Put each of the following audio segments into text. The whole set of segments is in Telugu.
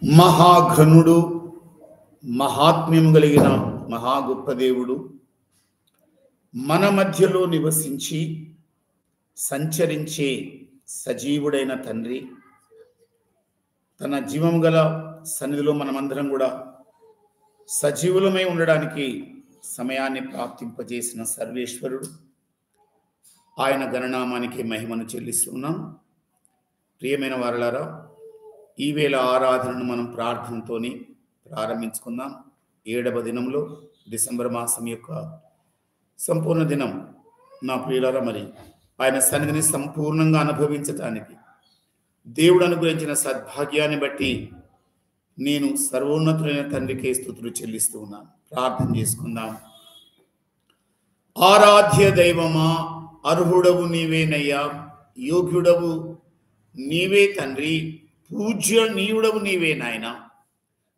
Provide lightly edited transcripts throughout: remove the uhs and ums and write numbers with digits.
మహాఘనుడు, మహాత్మ్యము కలిగిన మహా గొప్ప దేవుడు మన మధ్యలో నివసించి సంచరించే సజీవుడైన తండ్రి, తన జీవం గల సన్నిధిలో మనమందరం కూడా సజీవులమై ఉండడానికి సమయాన్ని ప్రాప్తింపజేసిన సర్వేశ్వరుడు, ఆయన గణనామానికి మహిమను చెల్లిస్తున్నాం. ప్రియమైన వారలారా, ఈవేళ ఆరాధనను మనం ప్రార్థనతోని ప్రారంభించుకుందాం. 7వ దినంలో డిసెంబర్ మాసం యొక్క సంపూర్ణ దినం. నా ప్రియులారా, మరి ఆయన సన్నిధిని సంపూర్ణంగా అనుభవించటానికి దేవుడు అనుగ్రహించిన సద్భాగ్యాన్ని బట్టి నేను సర్వోన్నతులైన తండ్రికే స్తుతులు చెల్లిస్తూ ఉన్నాను. ప్రార్థన చేసుకుందాం. ఆరాధ్య దైవమా, అర్హుడవు నీవేనయ్యా, యోగ్యుడవు నీవే తండ్రి, పూజ్యనీయుడవు నీవే నాయన,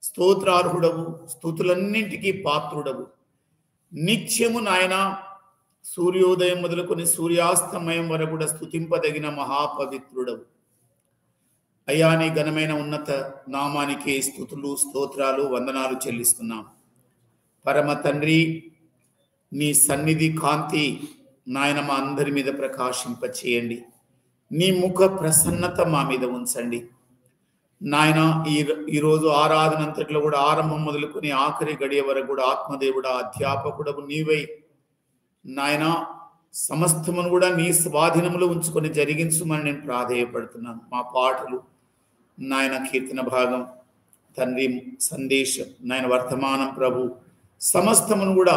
స్తోత్రార్హుడవు, స్తుతులన్నింటికీ పాత్రుడవు, నిత్యము నాయన సూర్యోదయం మొదలుకొని సూర్యాస్తమయం వరకు కూడా స్తుతింపదగిన మహాపవిత్రుడవు. అయ్యా, నీ ఘనమైన ఉన్నత నామానికే స్తుతులు, స్తోత్రాలు, వందనాలు చెల్లిస్తున్నాం. పరమ తండ్రి, నీ సన్నిధి కాంతి నాయన మా అందరి మీద ప్రకాశింపచేయండి. నీ ముఖ ప్రసన్నత మా మీద ఉంచండి నాయన. ఈరోజు ఆరాధన అంతట్లో కూడా ఆరంభం మొదలుకొని ఆఖరి గడియ వరకు కూడా ఆత్మదేవుడా, అధ్యాపకుడవు నీవై నాయన సమస్తమును కూడా నీ స్వాధీనంలో ఉంచుకొని జరిగించమని నేను ప్రాధేయపడుతున్నాను. మా పాటలు నాయన, కీర్తన భాగం తండ్రి, సందేశం నాయన, వర్తమానం ప్రభు, సమస్తమును కూడా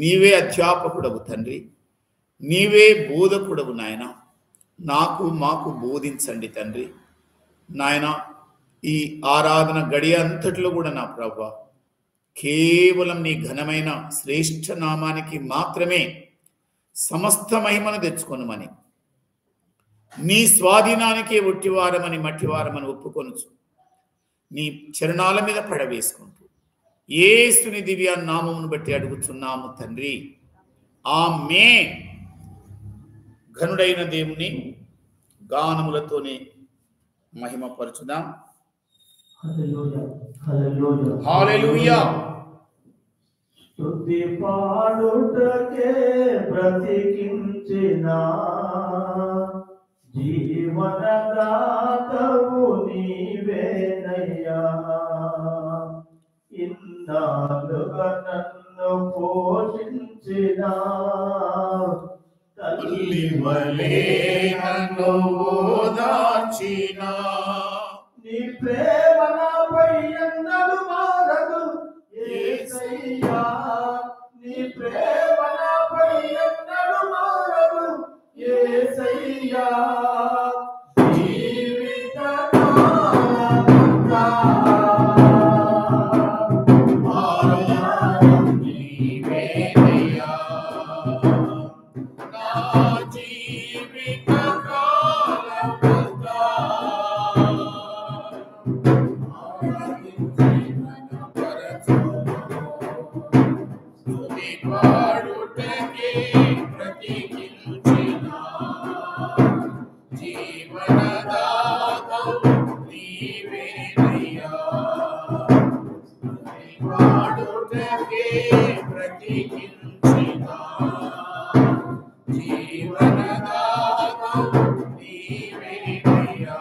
నీవే అధ్యాపకుడవు తండ్రి, నీవే బోధకుడవు నాయన. మాకు బోధించండి తండ్రి నాయన. ఈ ఆరాధన గడియ అంతట్లో కూడా నా ప్రభు కేవలం నీ ఘనమైన శ్రేష్ఠ నామానికి మాత్రమే సమస్త మహిమను తెచ్చుకొనుమని, నీ స్వాధీనానికే ఒట్టివారమని మట్టివారమని ఒప్పుకొనుచు నీ చరణాల మీద పడవేసుకుంటూ యేసుని దివ్య నామమును బట్టి అడుగుచున్నాము తండ్రి, ఆమేన్. ఘనుడైన దేవుని గానములతోనే మహిమపరచుదాం. హల్లెలూయా. స్తుతి పాడుటకే బ్రతికించిన జీవనదాతవు నీవేనయ్యా, ఇన్నాళ్ళుగా నన్ను పోషించిన తల్లి వలే నన్ను ఓదార్చిన నీ ప్రేమ నాపై ఎన్నడూ మారదు యేసయ్యా, నీ ప్రేమ నాపై ఎన్నడూ మారదు యేసయ్యా. జీవితకాలమంతా ఆరాధన నీవేనయ్యా, నా జీవితకాలమంతా స్తుతి పాడుటకే బ్రతికించిన జీవనదాతవు నీవేనయ్యా, స్తుతి పాడుటకే బ్రతికించిన జీవనదాతవు నీవేనయ్యా.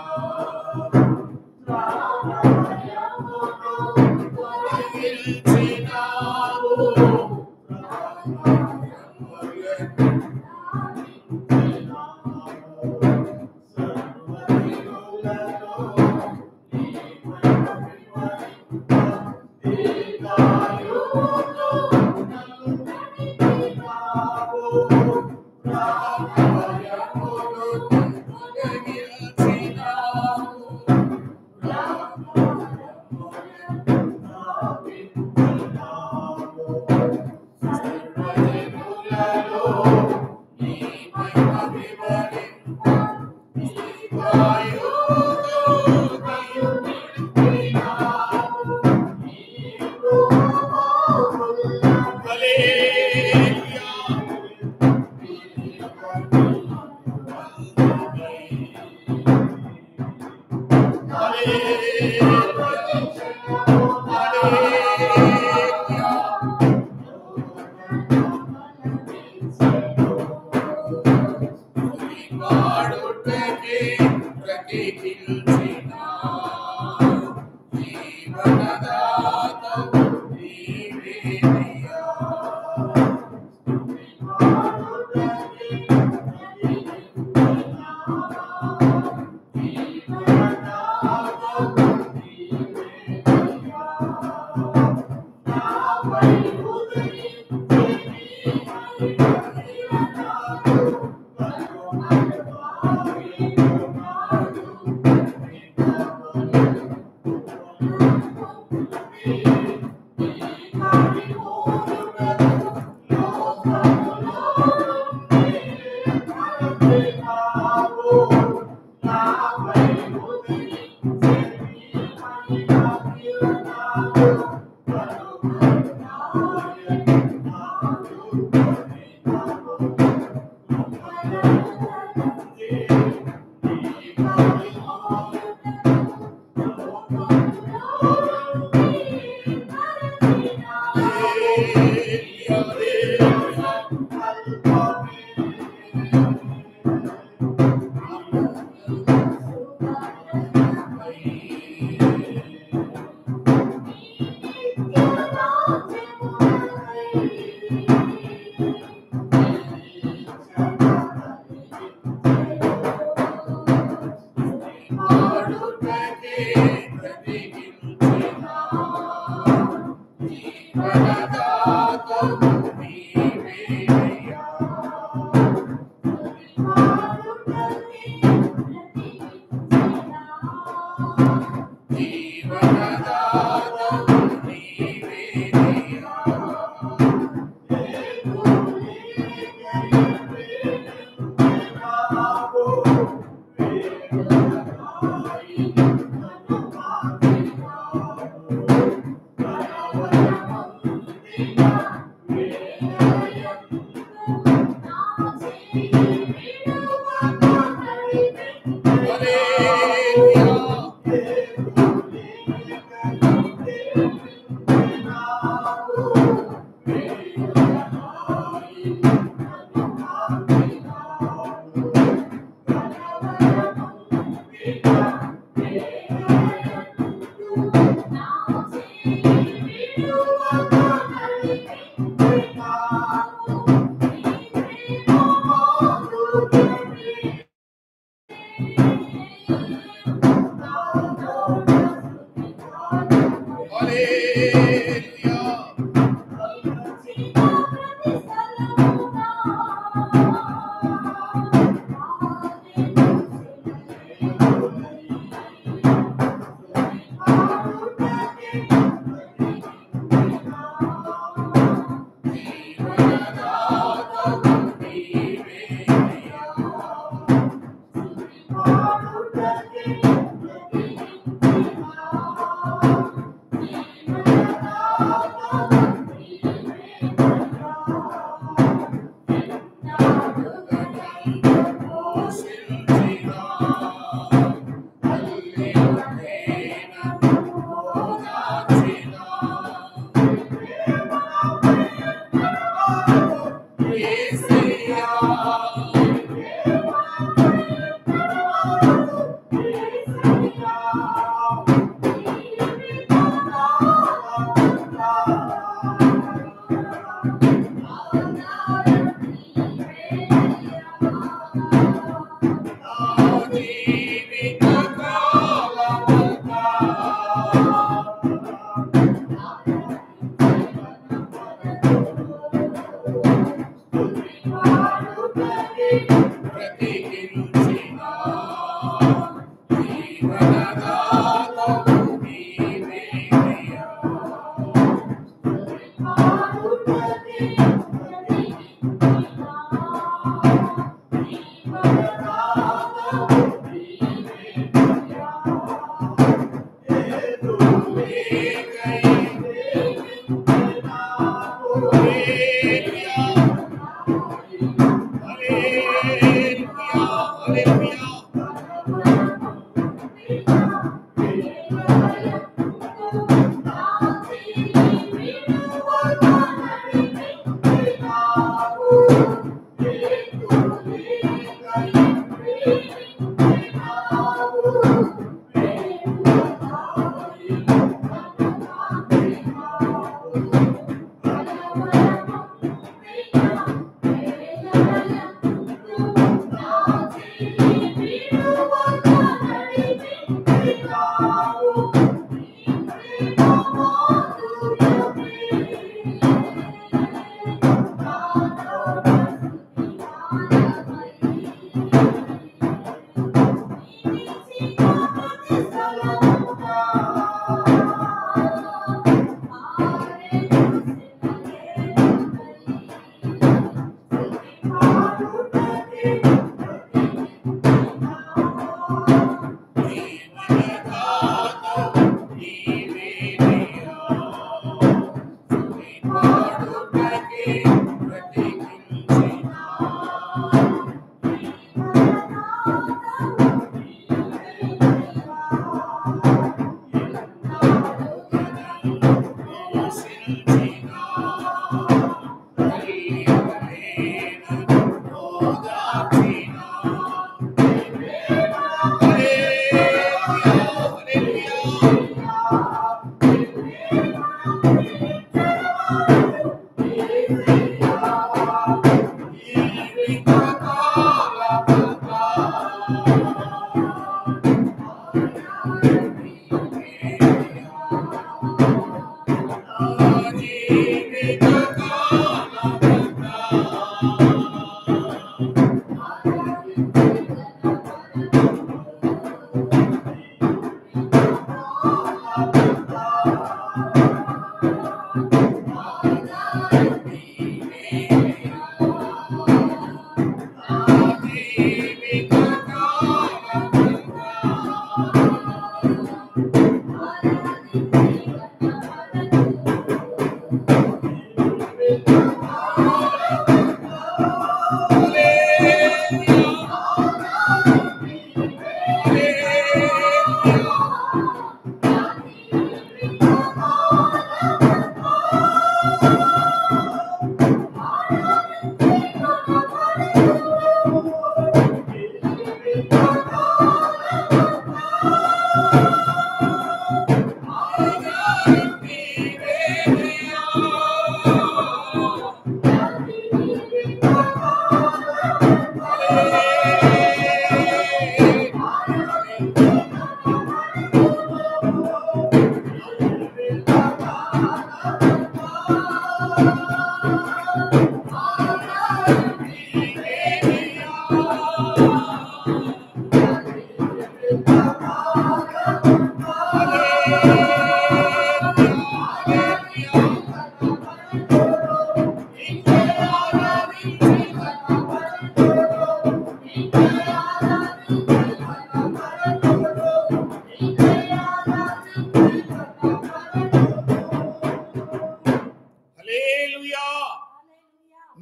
Hallelujah. జీవనదాతవు నీవేనయ్యా.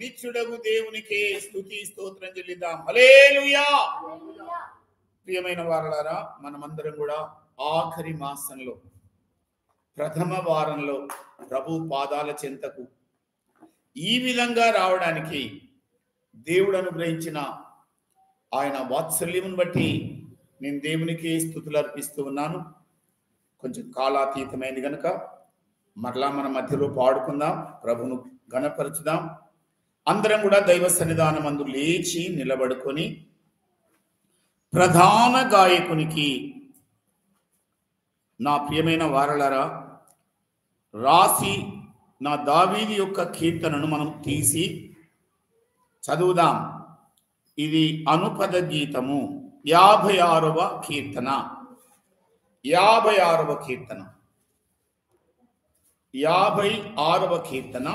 నిత్యుడగు దేవునికి స్తుతి స్తోత్రం చెల్లిద్దాం. హల్లెలూయా. ప్రియమైన వారలారా, మనమందరం కూడా ఆఖరి మాసంలో ప్రథమ వారంలో ప్రభు పాదాల చెంతకు ఈ విధంగా రావడానికి దేవుడు అనుగ్రహించిన ఆయన వాత్సల్యమును బట్టి నేను దేవునికి స్తుతులు అర్పిస్తూ ఉన్నాను. కొంచెం కాలాతీతమైంది కనుక మరలా మన మధ్యలో పాడుకుందాం, ప్రభును ఘనపరచుదాం. అందరం కూడా దైవ సన్నిధానం అందు లేచి నిలబడుకొని ప్రధాన గాయకునికి, నా ప్రియమైన వారలారా, రాసి నా దావీదు యొక్క కీర్తనను మనం తీసి చదువుదాం. ఇది అనుపద గీతము, 56వ కీర్తన. 56వ కీర్తన, 56వ కీర్తన.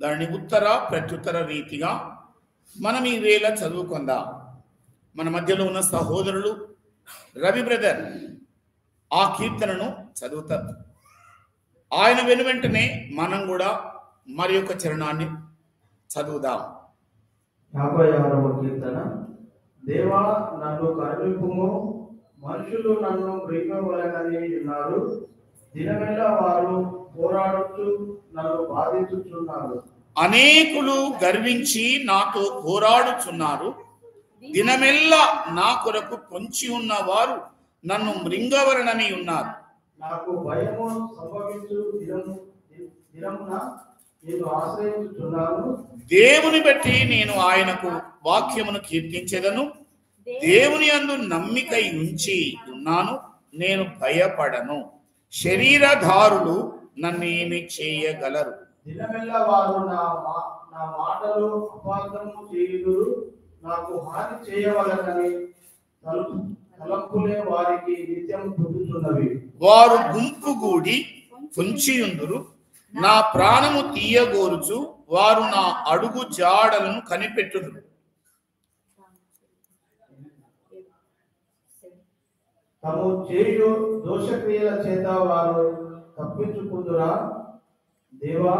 దానిని ఉత్తర ప్రత్యుత్తర రీతిగా మనం ఈ వేళ చదువుకుందాం. మన మధ్యలో ఉన్న సహోదరులు రవి బ్రదర్ ఆ కీర్తనను చదువుతారు. ఆయన వెనువెంటనే మనం కూడా మరి యొక్క చరణాన్ని చదువుదాం. 56వ కీర్తన. దేవా నన్ను కరుణింపుము, మనుషులు నన్ను మృంగవలెనని ఉన్నారు. దినమెల్లా వారు పోరాడుచు నన్ను బాధించుచున్నారు. అనేకులు గర్వించి నాతో పోరాడుచున్నారు. దినమెల్లా నా కొరకు పొంచి ఉన్న వారు నన్ను మృంగవలనని ఉన్నారు. నాకు భయము సంభవించు దినమున నేను ఆశ్రయించుచున్నాను. దేవుని బట్టి నేను ఆయనకు వాక్యమును కీర్తించెదను. దేవుని యందు నమ్మికై ఉంచి ఉన్నాను, నేను భయపడను. శరీరధారులు నన్నేమి చేయగలరు? దినమెల్లా వారు నా మాటలు అపార్థము చేయుదురు. నాకు హాని చేయవలనని తలంపులే వారికి నిత్యం పొందుతున్నవి. వారు గుంపు గూడి పొంచియుందురు, నా ప్రాణము తీయగోరుచు వారు నా అడుగు జాడలను కనిపెట్టుదురు. తాము చేయు దోషక్రియల చేత వారు తప్పించుకుందురా. దేవా,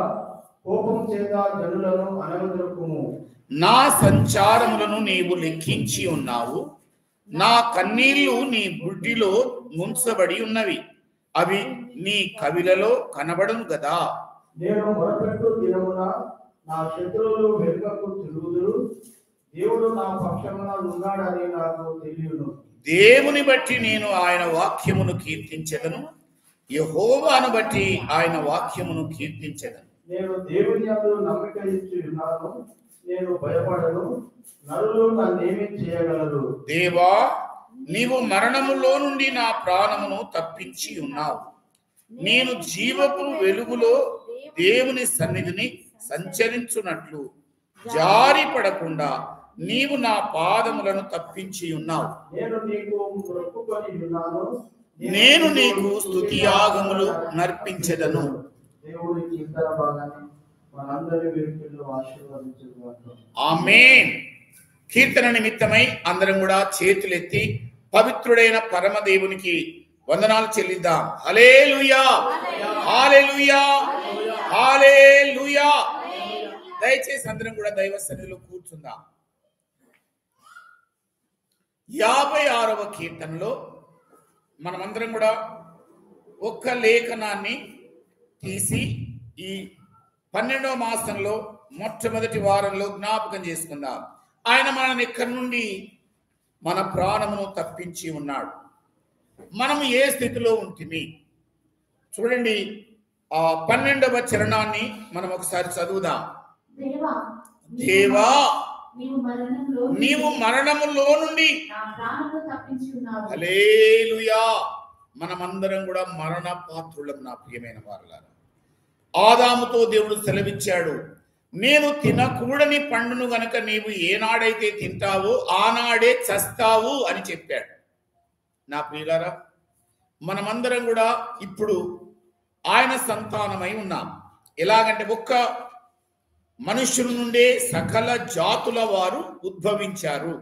కోపం చేత జనులను అనగదొరుకుము. నా సంచారములను నీవు లెక్కించి ఉన్నావు. నా కన్నీళ్లు నీ బుడ్డిలో ముంచబడి ఉన్నవి. అవి నీ కవిలలో కనబడును గదా. నేను మొరపెట్టు దినమున నా శత్రువులు వెనుకకు తిరుగుదురు. దేవుడు నా పక్షమున ఉన్నాడని నాకు తెలియను. దేవుని బట్టి నేను ఆయన వాక్యమును కీర్తించెదను. యెహోవాను బట్టి ఆయన వాక్యమును కీర్తించెదను. నేను దేవుని యందు నమ్మిక ఇచ్చి ఉన్నాను, నేను భయపడను. నరులు నన్నేమి చేయగలరు? దేవా, నీవు మరణములో నుండి నా ప్రాణమును తప్పించి ఉన్నావు. నేను జీవపు వెలుగులో దేవుని సన్నిధిని సంచరించున్నట్లు జారి పడకుండా నీవు నా పాదములను తప్పించి ఉన్నావు. నేను నీకు మొక్కుకొని ఉన్నాను, నేను నీకు స్తుతియాగములు నర్పించెదను. దేవుడి కీర్తన భాగాన్ని మనందరి వీరిలో ఆశీర్వదించుగాక. ఆమేన్. కీర్తన నిమిత్తమై అందరం కూడా చేతులెత్తి పవిత్రుడైన పరమదేవునికి వందనాలు చెల్లిద్దాం. హల్లెలూయా, హల్లెలూయా, హల్లెలూయా. దయచేసి అందరం కూడా దైవ సన్నిధిలో కూర్చుందాం. 56వ కీర్తనలో మనమందరం కూడా ఒక్క లేఖనాన్ని తీసి ఈ 12వ మాసంలో మొట్టమొదటి వారంలో జ్ఞాపకం చేసుకుందాం. ఆయన మనల్ని ఎక్కడి నుండి మన ప్రాణమును తప్పించి ఉన్నాడు. మనము ఏ స్థితిలో ఉంటుంది చూడండి. ఆ 12వ చరణాన్ని మనం ఒకసారి చదువుదాం. దేవా, నీవు మరణములో నుండి హల్లెలూయా. మనమందరం కూడా మరణ పాత్రులం. నా ప్రియమైన వారలారా, ఆదాముతో దేవుడు సెలవిచ్చాడు, నేను తినకూడని పండును గనక నీవు ఏనాడైతే తింటావో ఆనాడే చస్తావు అని చెప్పాడు. నా ప్రియులారా, మనమందరం కూడా ఇప్పుడు ఆయన సంతానమై ఉన్నాం. ఎలాగంటే ఒక్క మనుష్యుల నుండే సకల జాతుల వారు ఉద్భవించారు.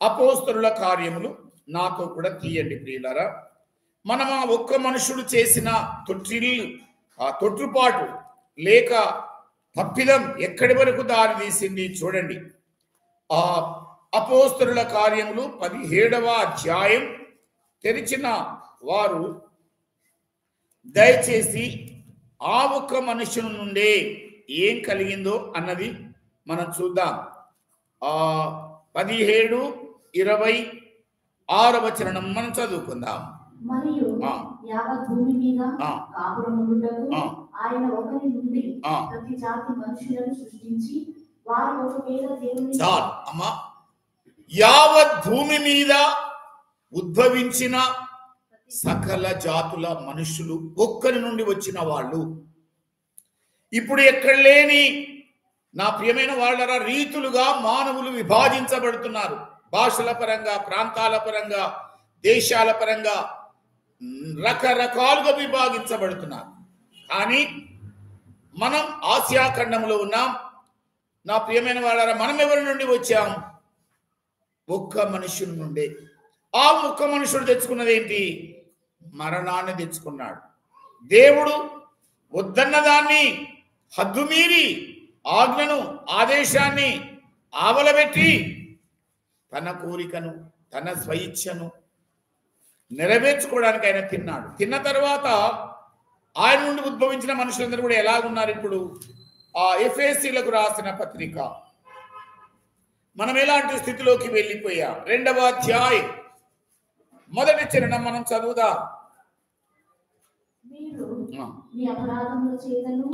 అపోస్తలుల కార్యములు నాతో కూడా తీయండి ప్రియులారా. మనం ఆ ఒక్క మనుషుడు చేసిన తొట్టుపాటు లేక తప్పిదం ఎక్కడి వరకు దారి తీసింది చూడండి. ఆ అపోస్తలుల కార్యములు 17వ అధ్యాయం తెరిచిన వారు దయచేసి ఆ ఒక్క మనుషుల నుండే ఏం కలిగిందో అన్నది మనం చూద్దాం. 17, 26వ చరణం మనం చదువుకుందాం. మరియు యావత్ భూమి మీద కాపురముండుటకు ఆయన ఒకరి నుండి ప్రతి జాతి మనుషులను సృష్టించి వారు ఒకవేళ దేవుని చాలు అమ్మా. యావత్ భూమి మీద ఉద్భవించిన సకల జాతుల మనుషులు ఒక్కరి నుండి వచ్చిన వాళ్ళు. ఇప్పుడు ఎక్కడ లేని నా ప్రియమైన వాళ్ళ రీతులుగా మానవులు విభజించబడుతున్నారు. భాషల పరంగా, ప్రాంతాల పరంగా, దేశాల పరంగా రకరకాలుగా విభాగించబడుతున్నారు. కానీ మనం ఆసియా ఖండంలో ఉన్నాం. నా ప్రియమైన వాళ్ళ మనం ఎవరి నుండి వచ్చాం? ఒక్క మనుషుల నుండే. ఆ ఒక్క మనుషుడు తెచ్చుకున్నది ఏంటి? మరణాన్ని తెచ్చుకున్నాడు. దేవుడు వద్దన్న దాన్ని హద్దుమీరి ఆజ్ఞను, ఆదేశాన్ని ఆవలబెట్టి తన కోరికను, తన స్వయిచ్ఛను నెరవేర్చుకోవడానికి ఆయన తిన్నాడు. తిన్న తర్వాత ఆయన నుండి ఉద్భవించిన మనుషులందరూ కూడా ఎలాగున్నారు? ఇప్పుడు ఆ ఎఫెసీలకు రాసిన పత్రిక మనం ఎలాంటి స్థితిలోకి వెళ్ళిపోయాం? 2వ అధ్యాయం 1వ చరణం మనం చదువుదాం. మీరు మీ అపరాధముల చేతను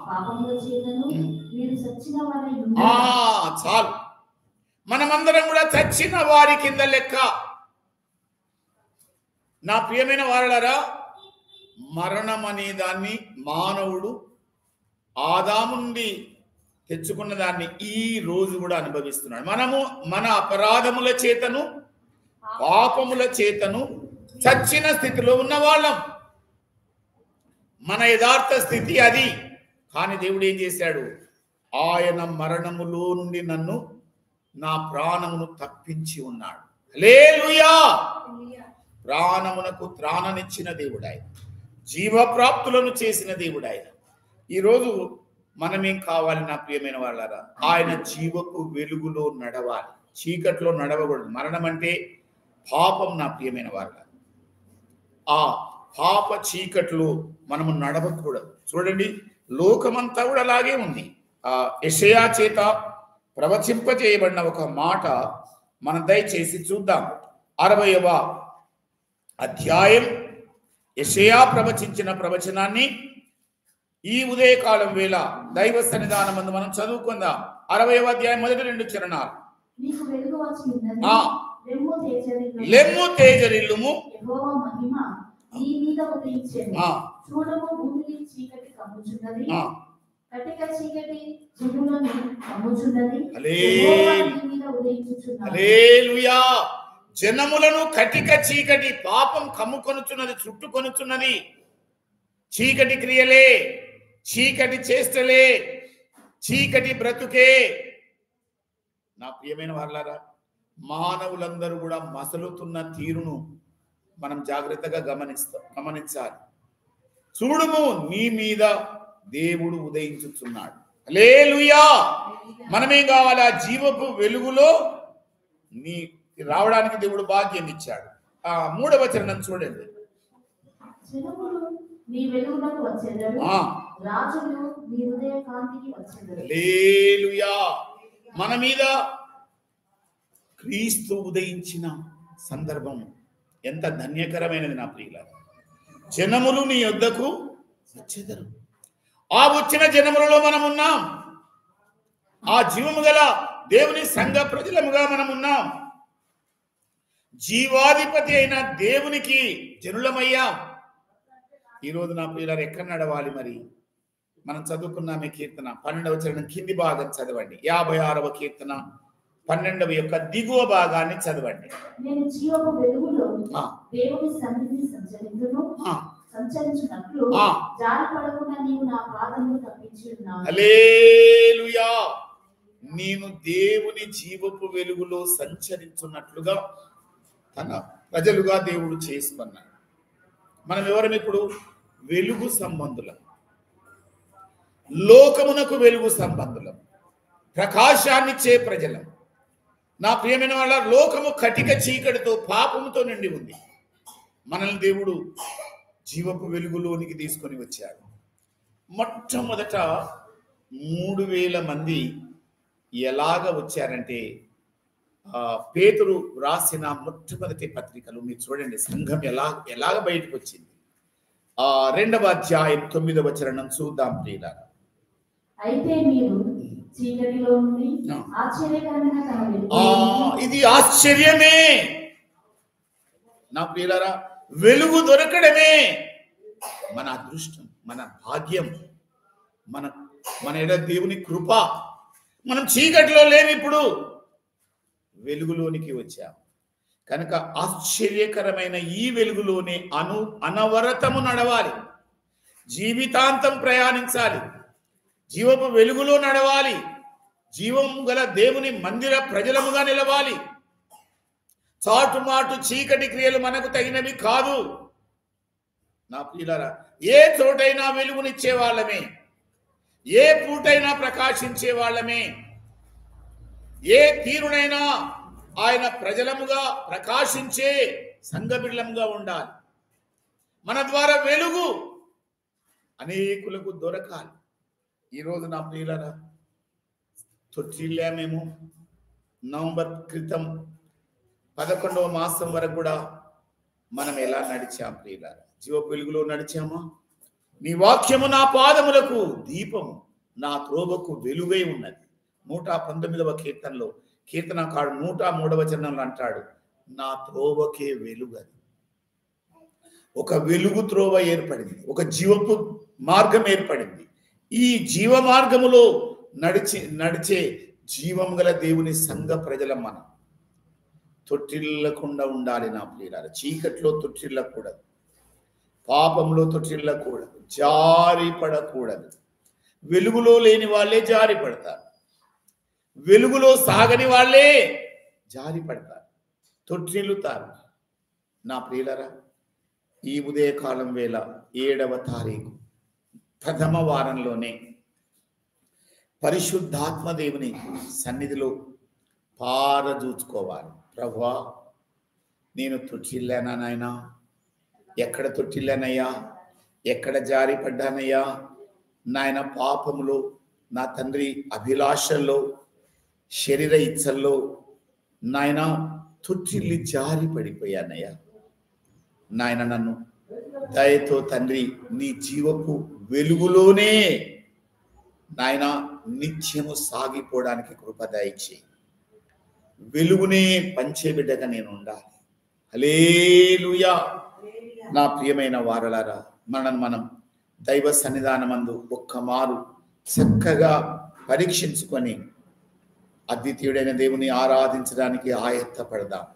పాపముల చేతను మీరు చచ్చిన వారై ఉన్నారు. చాలు, మనమందరం కూడా చచ్చిన వారి కింద లెక్క. నా ప్రియమైన వారలారా, మరణం అనే దాన్ని మానవుడు ఆదాము నుండి తెచ్చుకున్న దాన్ని ఈ రోజు కూడా అనుభవిస్తున్నాడు. మనము మన అపరాధముల చేతను పాపముల చేతను చచ్చిన స్థితిలో ఉన్న వాళ్ళం. మన యథార్థ స్థితి అది. కానీ దేవుడు ఏం చేశాడు? ఆయన మరణములో నుండి నన్ను, నా ప్రాణమును తప్పించి ఉన్నాడు. హల్లెలూయా. ప్రాణమునకు త్రాణనిచ్చిన దేవుడు ఆయన, జీవప్రాప్తులను చేసిన దేవుడు ఆయన. ఈరోజు మనమేం కావాలి నా ప్రియమైన వాళ్ళారా? ఆయన జీవపు వెలుగులో నడవాలి, చీకట్లో నడవకూడదు. మరణం అంటే పాపం నా ప్రియమైన వాళ్ళ. ఆ పాప చీకట్లో మనము నడవకూడదు. చూడండి, లోకమంతా కూడా అలాగే ఉంది. యెషయా చేత ప్రవచింపజేయబడిన ఒక మాట మనం దయచేసి చూద్దాం. 60వ అధ్యాయం యెషయా ప్రవచించిన ప్రవచనాన్ని ఈ ఉదయకాలం వేళ దైవ సన్నిధానమందు మనం చదువుకుందాం. 60వ అధ్యాయం మొదటి 2 చరణాలు. నీకు వెలుగు వచ్చి ఉన్నది. ఆ లెమ్ము తేజరిల్లుము, యెహోవా మహిమ నీ మీద ఉదయించెను. ఆ చూడము భూమిని చీకటి కమ్ముచున్నది, ఆ కటిక చీకటి జనులను కమ్ముచున్నది. హల్లెలూయా. యెహోవా నీ మీద ఉదయించుచున్నాడు. హల్లెలూయా. జనములను కటిక చీకటి పాపం కమ్ముకొనుచున్నది, చుట్టుకొనుచున్నది. చీకటి క్రియలే, చీకటి చేష్టలే, చీకటి బ్రతుకే. నా ప్రియమైన వాళ్ళారా, మానవులందరూ కూడా మసలుతున్న తీరును మనం జాగ్రత్తగా గమనించాలి. చూడుము నీ మీద దేవుడు ఉదయించుచున్నాడు. హల్లెలూయా. మనమేం కావాలి? ఆ జీవపు వెలుగులో నీ రావడానికి దేవుడు భాగ్యం ఇచ్చాడు. 3వ చరణం చూడండి. జనములు నీ వెలుగునకు వచ్చెదరు, రాజులు నీ ఉదయ కాంతికి వచ్చెదరు. హల్లెలూయా. మన మీద క్రీస్తు ఉదయించిన సందర్భం ఎంత ధన్యకరమైనది నా ప్రియులారా. జనములు నీ యొద్దకు వచ్చెదరు. ఆ వచ్చిన జనములలో మనం ఉన్నాం. ఆ జీవము గల దేవుని సంఘ ప్రజలముగా మనం ఉన్నాం. జీవాధిపతి అయిన దేవునికి జనులమయ్యాం. ఈరోజు నా ప్రియులారా ఎక్కడ నడవాలి? మరి మనం చదువుకున్నామే కీర్తన 12వ చరణం కింది భాగం చదవండి. 56వ కీర్తన 12వ యొక్క దిగువ భాగాన్ని చదవండి. నేను జీవపు వెలుగులో దేవుని సన్నిధిని సంచరించున్నట్లు జారిపడకుండా నీవు నా పాదములు తప్పించి ఉన్నావు. హల్లెలూయా. నేను దేవుని జీవపు వెలుగులో సంచరించున్నట్లుగా తన ప్రజలుగా దేవుడు చేసుకున్నాడు. మనం ఎవరం? ఇప్పుడు వెలుగు సంబంధులం, లోకమునకు వెలుగు సంబంధులం, ప్రకాశాన్నిచ్చే ప్రజలం. నా ప్రియమైన వాళ్ళ, లోకము కటిక చీకటితో పాపముతో నిండి ఉంది. మనల్ని దేవుడు జీవపు వెలుగులోనికి తీసుకొని వచ్చాడు. మొట్టమొదట 3000 మంది ఎలాగ వచ్చారంటే, పేతురు రాసిన మొట్టమొదటి పత్రికలు మీరు చూడండి, సంఘం ఎలాగ బయటకు వచ్చింది. 2వ అధ్యాయం 9వ చరణం చూద్దాం ప్రియులారా. అయితే మీరు చీకటిలో నుండి ఆశ్చర్యకరమైన తన వెలుగు. ఇది ఆశ్చర్యమే నా ప్రియులారా. వెలుగు దొరకడమే మన అదృష్టం, మన భాగ్యం, మన ఎడ దేవుని కృప. మనం చీకటిలో లేము, ఇప్పుడు వెలుగులోనికి వచ్చాం. కనుక ఆశ్చర్యకరమైన ఈ వెలుగులోనే అనవరతము నడవాలి, జీవితాంతం ప్రయాణించాలి, జీవపు వెలుగులో నడవాలి, జీవం గల దేవుని మందిర ప్రజలముగా నిలవాలి. చాటుమాటు చీకటి క్రియలు మనకు తగినవి కాదు నా ప్రియులారా. ఏ చోటైనా వెలుగునిచ్చే వాళ్ళమే, ఏ పూటైనా ప్రకాశించే వాళ్ళమే, ఏ తీరునైనా ఆయన ప్రజలముగా ప్రకాశించే సంఘబిడ్డలముగా ఉండాలి. మన ద్వారా వెలుగు అనేకులకు దొరకాలి. ఈరోజు నా ప్రియులారా, తొట్టిల్లామేమో. నవంబర్ క్రితం 11వ మాసం వరకు కూడా మనం ఎలా నడిచాం ప్రియులారా? జీవ వెలుగులో నడిచామా? నీ వాక్యము నా పాదములకు దీపము, నా త్రోవకు వెలుగై ఉన్నది. 119వ కీర్తనలో కీర్తనకాడు 103వ చరణంలో అంటాడు, నా త్రోవకే వెలుగది. ఒక వెలుగు త్రోవ ఏర్పడింది, ఒక జీవపు మార్గం ఏర్పడింది. ఈ జీవ మార్గములో నడిచే జీవం గల దేవుని సంఘ ప్రజల మనం తొట్టిల్లకుండా ఉండాలి నా ప్రియులారా. చీకట్లో తొట్టిల్లకూడదు, పాపంలో తొట్టిల్లకూడదు, జారి పడకూడదు. వెలుగులో లేని వాళ్ళే జారి పడతారు, వెలుగులో సాగని వాళ్ళే జారి పడతారు, తొట్టిల్లుతారు. నా ప్రియులారా, ఈ ఉదయకాలం వేళ 7వ తారీఖు ప్రథమ వారంలోనే పరిశుద్ధాత్మ దేవుని సన్నిధిలో పారజూచుకోవాలి. ప్రభువా, నేను తొట్టిల్లానా నాయనా? ఎక్కడ తొట్టిల్లానయ్యా? ఎక్కడ జారి పడ్డానయ్యా నాయన? పాపములో, నా తండ్రి అభిలాషల్లో, శరీర ఇచ్చల్లో నాయన తొట్టిల్లి జారి పడిపోయానయ్యా. నాయన నన్ను దయతో తండ్రి నీ జీవపు వెలుగులోనే నాయన నిత్యము సాగిపోవడానికి కృప దయచేయి. వెలుగునే పంచే బిడ్డగా నేను ఉండాలి. హల్లెలూయా. నా ప్రియమైన వారలారా, మనం దైవ సన్నిధానమందు ఒక్క మారు చక్కగా పరీక్షించుకొని అద్వితీయుడైన దేవుని ఆరాధించడానికి ఆయత్తపడదాం.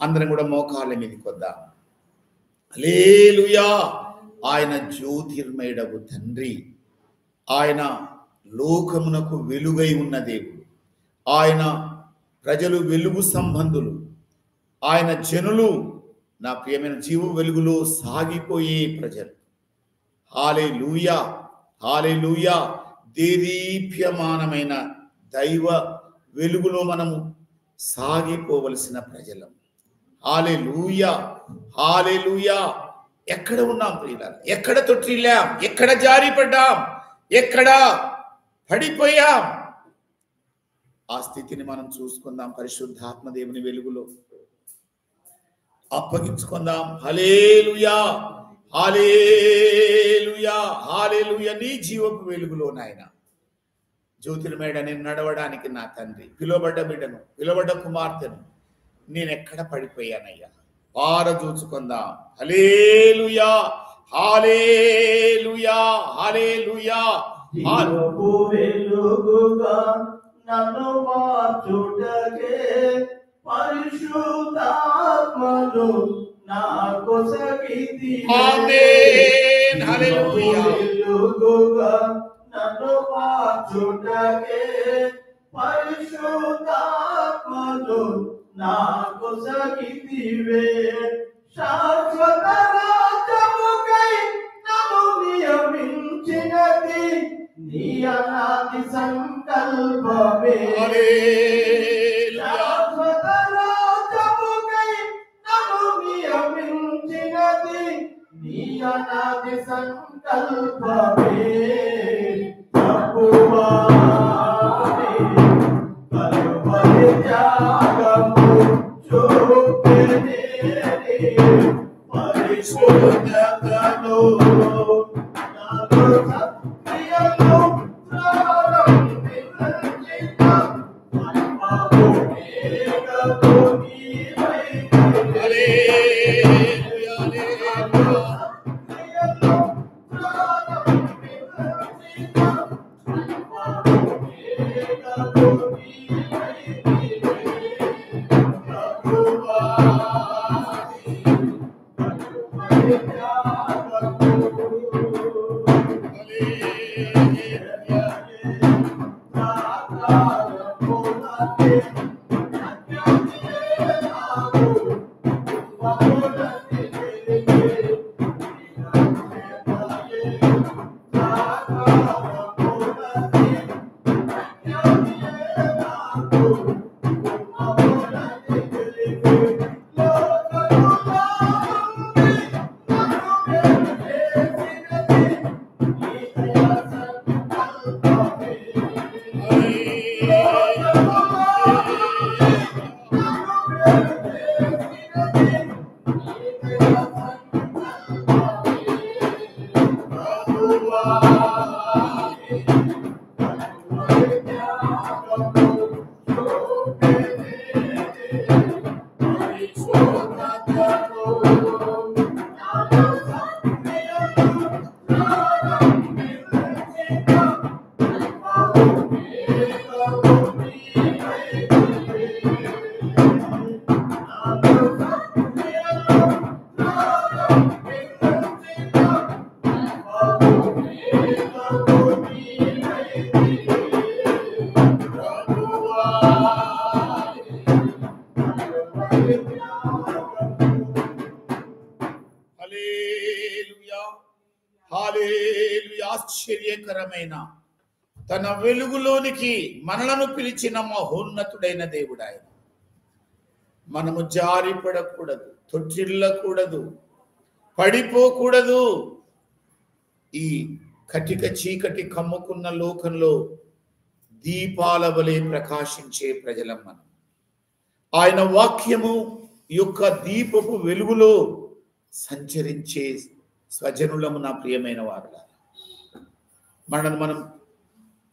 అందరం కూడా మోకాళ్ళ మీదకి వద్దాం. హల్లెలూయా. ఆయన జ్యోతిర్మయుడగు తండ్రి, ఆయన లోకమునకు వెలుగై ఉన్న దేవుడు, ఆయన ప్రజలు వెలుగు సంబంధులు, ఆయన జనులు నా ప్రియమైన జీవ వెలుగులో సాగిపోయే ప్రజలు. హల్లెలూయా, హల్లెలూయా. దేదీప్యమానమైన దైవ వెలుగులో మనము సాగిపోవలసిన ప్రజలం. హల్లెలూయా, హల్లెలూయా. ఎక్కడ ఉన్నాం ప్రియులారా? ఎక్కడ తొట్టిల్లాం? ఎక్కడ జారిపడ్డాం? ఎక్కడ పడిపోయాం? ఆ స్థితిని మనం చూసుకుందాం. పరిశుద్ధాత్మ దేవుని వెలుగులో అప్పగించుకుందాం. హల్లెలూయా, హల్లెలూయా, హల్లెలూయా. నీ జీవపు వెలుగులో నాయన జ్యోతిర్మయుడ నేను నడవడానికి నా తండ్రి, పిలువబడ్డ బిడ్డను, పిలువబడ్డ కుమార్తెను నేను ఎక్కడ పడిపోయానయ్యా? చూసుకుందాం. హల్లెలూయా, హల్లెలూయా, హల్లెలూయా. జీవపు వెలుగుగా నన్ను మార్చుటకే పరిశుద్ధాత్మను నాకు సగితివే. ఆమేన్. హల్లెలూయా. వెలుగుగా నన్ను మార్చుటకే పరిశుద్ధాత్మను నాకు సగితివే. శాశ్వత రాజ్యముకై నన్ను నియమించినది నీ అనాది సంకల్పమే. శాశ్వత రాజ్యముకై నన్ను నియమించినది నీ అనాది సంకల్పమే. ప్రభువా కలువరి త్యాగము చూపెనే పరిశుద్ధతలో నాలో సత్యము ప్రారంభించిన ఆత్మకు ఏకతో నీవై. హల్లెలూయా, హల్లెలూయా. హల్లెలూయా, హల్లెలూయా. ఆశ్చర్యకరమైన తన వెలుగులోనికి మనలను పిలిచిన మహోన్నతుడైన దేవుడు ఆయన. మనము జారిపడకూడదు, తొట్టిల్లకూడదు, పడిపోకూడదు. ఈ కటిక చీకటి కమ్ముకున్న లోకంలో దీపాల వలె ప్రకాశించే ప్రజలం మనం. ఆయన వాక్యము యొక్క దీపపు వెలుగులో సంచరించే స్వజనులము నా ప్రియమైన వారులారా, మనం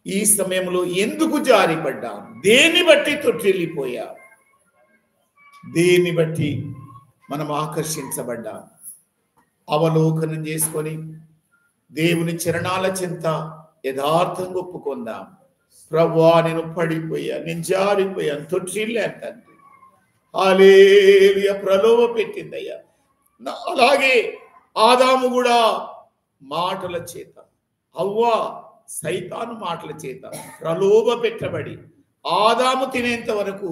ఈ సమయంలో ఎందుకు జారిపడ్డాం? దేన్ని బట్టి తొట్టిల్లిపోయాం? దేన్ని బట్టి మనం ఆకర్షించబడ్డాం? అవలోకనం చేసుకొని దేవుని చరణాల చెంత యథార్థంగా ఒప్పుకుందాం. ప్రభువా, నేను పడిపోయా, నేను జారిపోయాను, తొట్టిల్లాను తండ్రి. హల్లెలూయా. ప్రలోభ పెట్టిందయ్యా. అలాగే ఆదాము కూడా మాటల చేత, హవ్వ సైతాను మాటల చేత ప్రలోభ పెట్టబడి ఆదాము తినేంత వరకు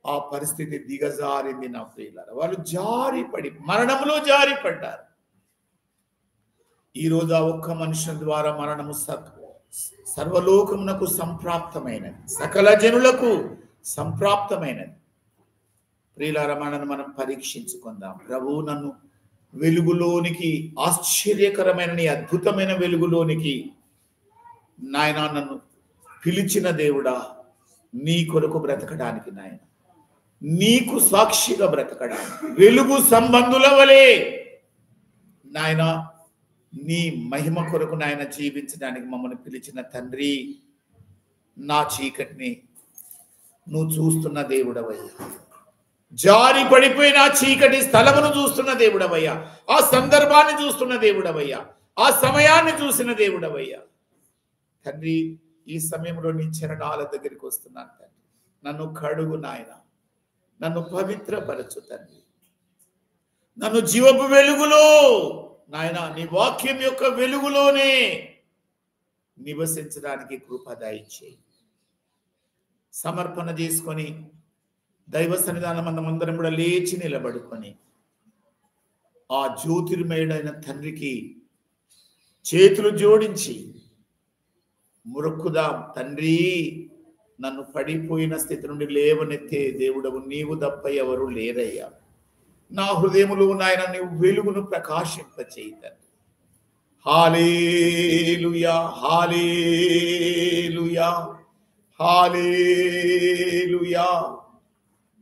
ఆ పరిస్థితి దిగజారింది నా ప్రియులారా. వాళ్ళు జారిపడి మరణంలో జారిపడ్డారు. ఈరోజు ఆ ఒక్క మనుషుని ద్వారా మరణము సర్వలోకమునకు సంప్రాప్తమైనది, సకల జనులకు సంప్రాప్తమైనది. ప్రియులారా, మనం పరీక్షించుకుందాం. ప్రభువు నన్ను వెలుగులోనికి, ఆశ్చర్యకరమైన నీ అద్భుతమైన వెలుగులోనికి నాయన నన్ను పిలిచిన దేవుడా, నీ కొరకు బ్రతకడానికి, నాయన నీకు సాక్షిగా బ్రతకడానికి, వెలుగు సంబంధుల వలె నాయన నీ మహిమ కొరకు నాయన జీవించడానికి మమ్మల్ని పిలిచిన తండ్రి, నా చీకటిని నువ్వు చూస్తున్న దేవుడవయ్యా. జారి పడిపోయిన ఆ చీకటి స్థలమును చూస్తున్న దేవుడవయ్యా. ఆ సందర్భాన్ని చూస్తున్న దేవుడవయ్యా. ఆ సమయాన్ని చూసిన దేవుడవయ్యా. తండ్రి, ఈ సమయంలో నీ చరణాల దగ్గరికి వస్తున్నాను తండ్రి. నన్ను కడుగు నాయన, నన్ను పవిత్రపరచు తండ్రి. నన్ను జీవపు వెలుగులో నాయన, నీ వాక్యం యొక్క వెలుగులోనే నివసించడానికి కృప దయచేయి. సమర్పణ చేసుకొని దైవ సన్నిధానం అందరం కూడా లేచి నిలబడుకొని ఆ జ్యోతిర్మయుడైన తండ్రికి చేతులు జోడించి మొక్కుదాం. తండ్రి, నన్ను పడిపోయిన స్థితి నుండి లేవనెత్తే దేవుడవు నీవు తప్ప ఎవరు లేరయ్యా. నా హృదయములో నాయన నీవు వెలుగును ప్రకాశింపచేయి తండ్రి. హల్లెలూయా, హల్లెలూయా, హల్లెలూయా.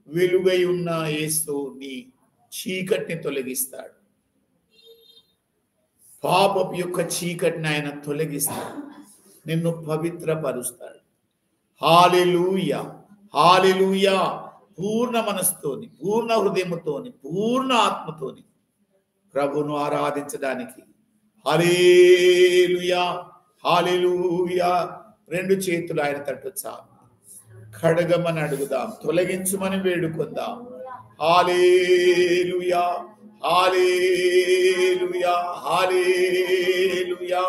వెలుగై ఉన్న యేసు నీ చీకటిని తొలగిస్తాడు. పాపపు యొక్క చీకటిని ఆయన తొలగిస్తాడు, నిన్ను పవిత్రపరుస్తాడు. హల్లెలూయా, హల్లెలూయా. పూర్ణ మనసుతోని, పూర్ణ హృదయముతోని, పూర్ణ ఆత్మతోని ప్రభువును ఆరాధించడానికి హల్లెలూయా, హల్లెలూయా. రెండు చేతులు ఆయన తట్టు చాలు, కడగమని అడుగుదాం, తొలగించుమని వేడుకుందాం. హల్లెలూయా, హల్లెలూయా, హల్లెలూయా,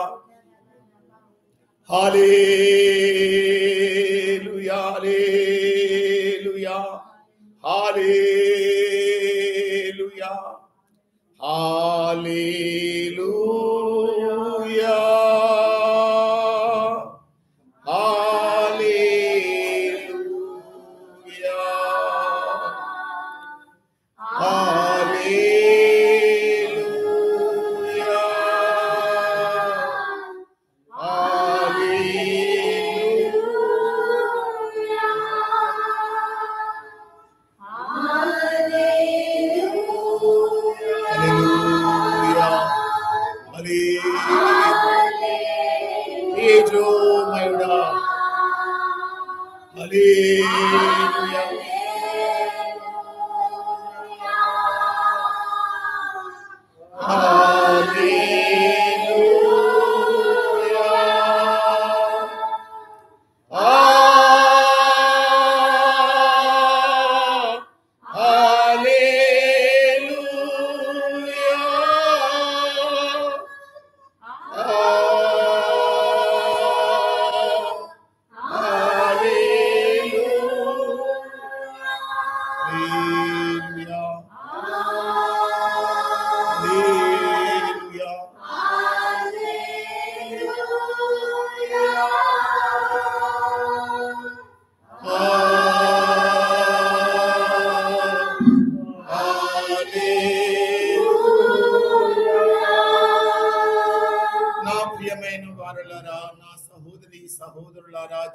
హల్లెలూయా, హల్లెలూయా, హల్లెలూయా, హల్లెలూయా,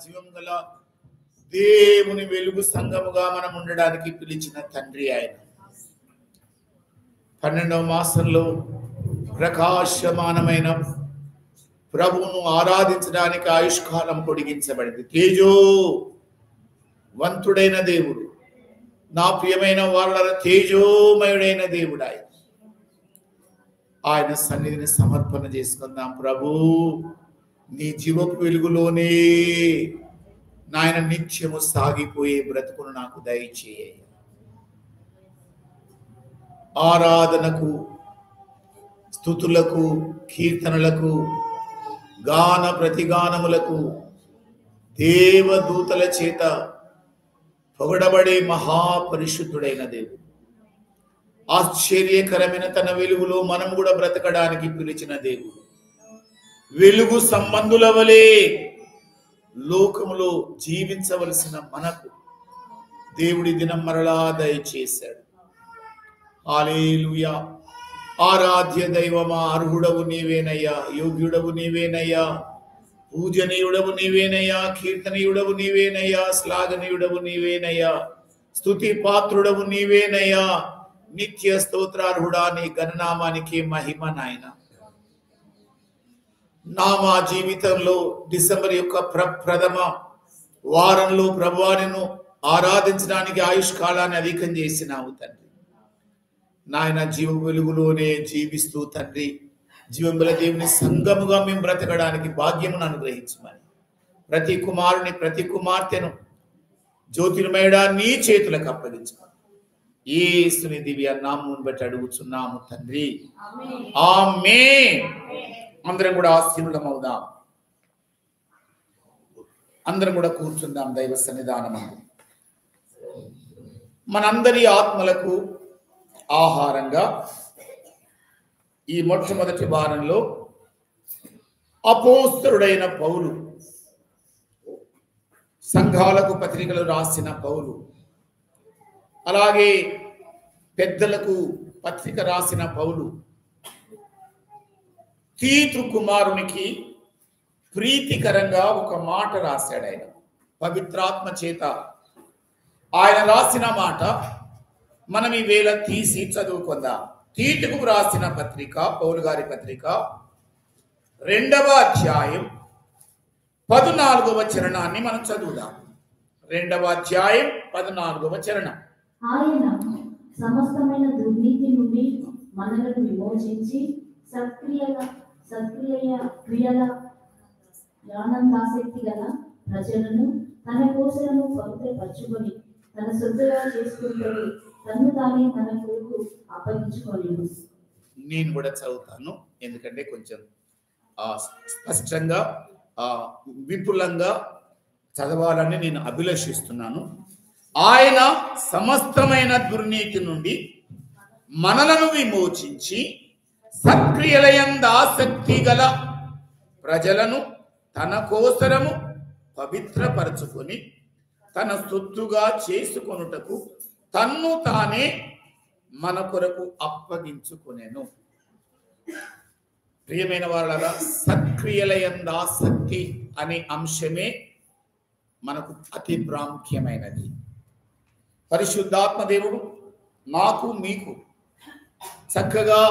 జీవం గల దేవుని వెలుగు సంఘముగా మనం ఉండడానికి పిలిచిన తండ్రి ఆయన. 12వ మాసంలో ప్రకాశమానమైన ప్రభువును ఆరాధించడానికి ఆయుష్కాలం పొడిగించబడింది. వంతుడైన దేవుడు, నా ప్రియమైన వాళ్ళ తేజోమయుడైన దేవుడు ఆయన సన్నిధిని సమర్పణ చేసుకుందాం. ప్రభు, నీ జీవపు వెలుగులోనే నాయన నిత్యము సాగిపోయే బ్రతుకును నాకు దయచేయ. ఆరాధనకు, స్తుతులకు, కీర్తనలకు, గాన ప్రతిగానములకు దేవదూతల చేత పొగడబడే మహాపరిశుద్ధుడైన దేవుడు, ఆశ్చర్యకరమైన తన వెలుగులో మనం కూడా బ్రతకడానికి పిలిచిన దేవుడు, వెలుగు సంబంధుల వలె లోకములో జీవించవలసిన మనకు దేవుడి దినం మరలా దయచేశాడు. హల్లెలూయా. ఆరాధ్య దైవమా, అర్హుడవు నీవేనయ్యా, యోగ్యుడవు నీవేనయ్యా, పూజనీయుడవు నీవేనయ్యా, కీర్తనీయుడవు నీవేనయ్యా, శ్లాఘనీయుడవు నీవేనయ్యా, స్తుతి పాత్రుడవు నీవేనయ్యా. నిత్య స్తోత్రార్హుడా, నీ గణనామానికి మహిమ నాయన. మా జీవితంలో డిసెంబర్ యొక్క ప్రథమ వారంలో ప్రభువాను ఆరాధించడానికి ఆయుష్కాలాన్ని అధికం చేసినావు తండ్రి. నాయన జీవ వెలుగులోనే జీవిస్తూ తండ్రి, జీవంబల దేవుని సంఘముగా మేము బ్రతకడానికి భాగ్యమును అనుగ్రహించమని ప్రతి కుమారుని, ప్రతి కుమార్తెను జ్యోతిర్మయుడా నీ చేతులకు అప్పగించమని యేసుని దివ్య నామమును బట్టి అడుగుచున్నాము తండ్రి. ఆమేన్. అందరం కూడా ఆశీర్వాదమవుదాం. అందరం కూడా కూర్చుందాం దైవ సన్నిధానము. మనందరి ఆత్మలకు ఆహారంగా ఈ మొట్టమొదటి వారంలో అపోస్తలుడైన పౌలు, సంఘాలకు పత్రికలు రాసిన పౌలు, అలాగే పెద్దలకు పత్రిక రాసిన పౌలు తీతు కుమారునికి ప్రీతికరంగా ఒక మాట రాశాడు. ఆయన పవిత్రాత్మ చేత ఆయన రాసిన మాట మనం ఈ వేళ తీసి చదువుకుందాం. తీతుకు రాసిన పత్రిక, పౌలు గారి పత్రిక 2వ అధ్యాయం 14వ చరణాన్ని మనం చదువుదాం. 2వ అధ్యాయం 14వ చరణం. ఆయన సమస్తమైన దుర్నీతి నుండి మనలను విమోచించి క్రియల ఆనందాసక్తి గల ప్రజలను తన కోసలను పవిత్రపరచుకొని తన సొత్తుగా చేసుకుంటాడు, తను తానే తన కొరకు అప్పగించుకోలేడు. నేను కూడా చదువుతాను, ఎందుకంటే కొంచెం స్పష్టంగా విపులంగా చదవాలని నేను అభిలషిస్తున్నాను. ఆయన సమస్తమైన దుర్నీతి నుండి మనలను విమోచించి సత్క్రియలయందు ఆసక్తి గల ప్రజలను తన కోసరము పవిత్రపరచుకొని తన సొత్తుగా చేసుకొనుటకు తన్ను తానే మన కొరకు అప్పగించుకొనెను. ప్రియమైన వాళ్ళ, సత్క్రియలయందు ఆసక్తి అనే అంశమే మనకు అతి ప్రాముఖ్యమైనది. పరిశుద్ధాత్మ దేవుడు నాకు మీకు చక్కగా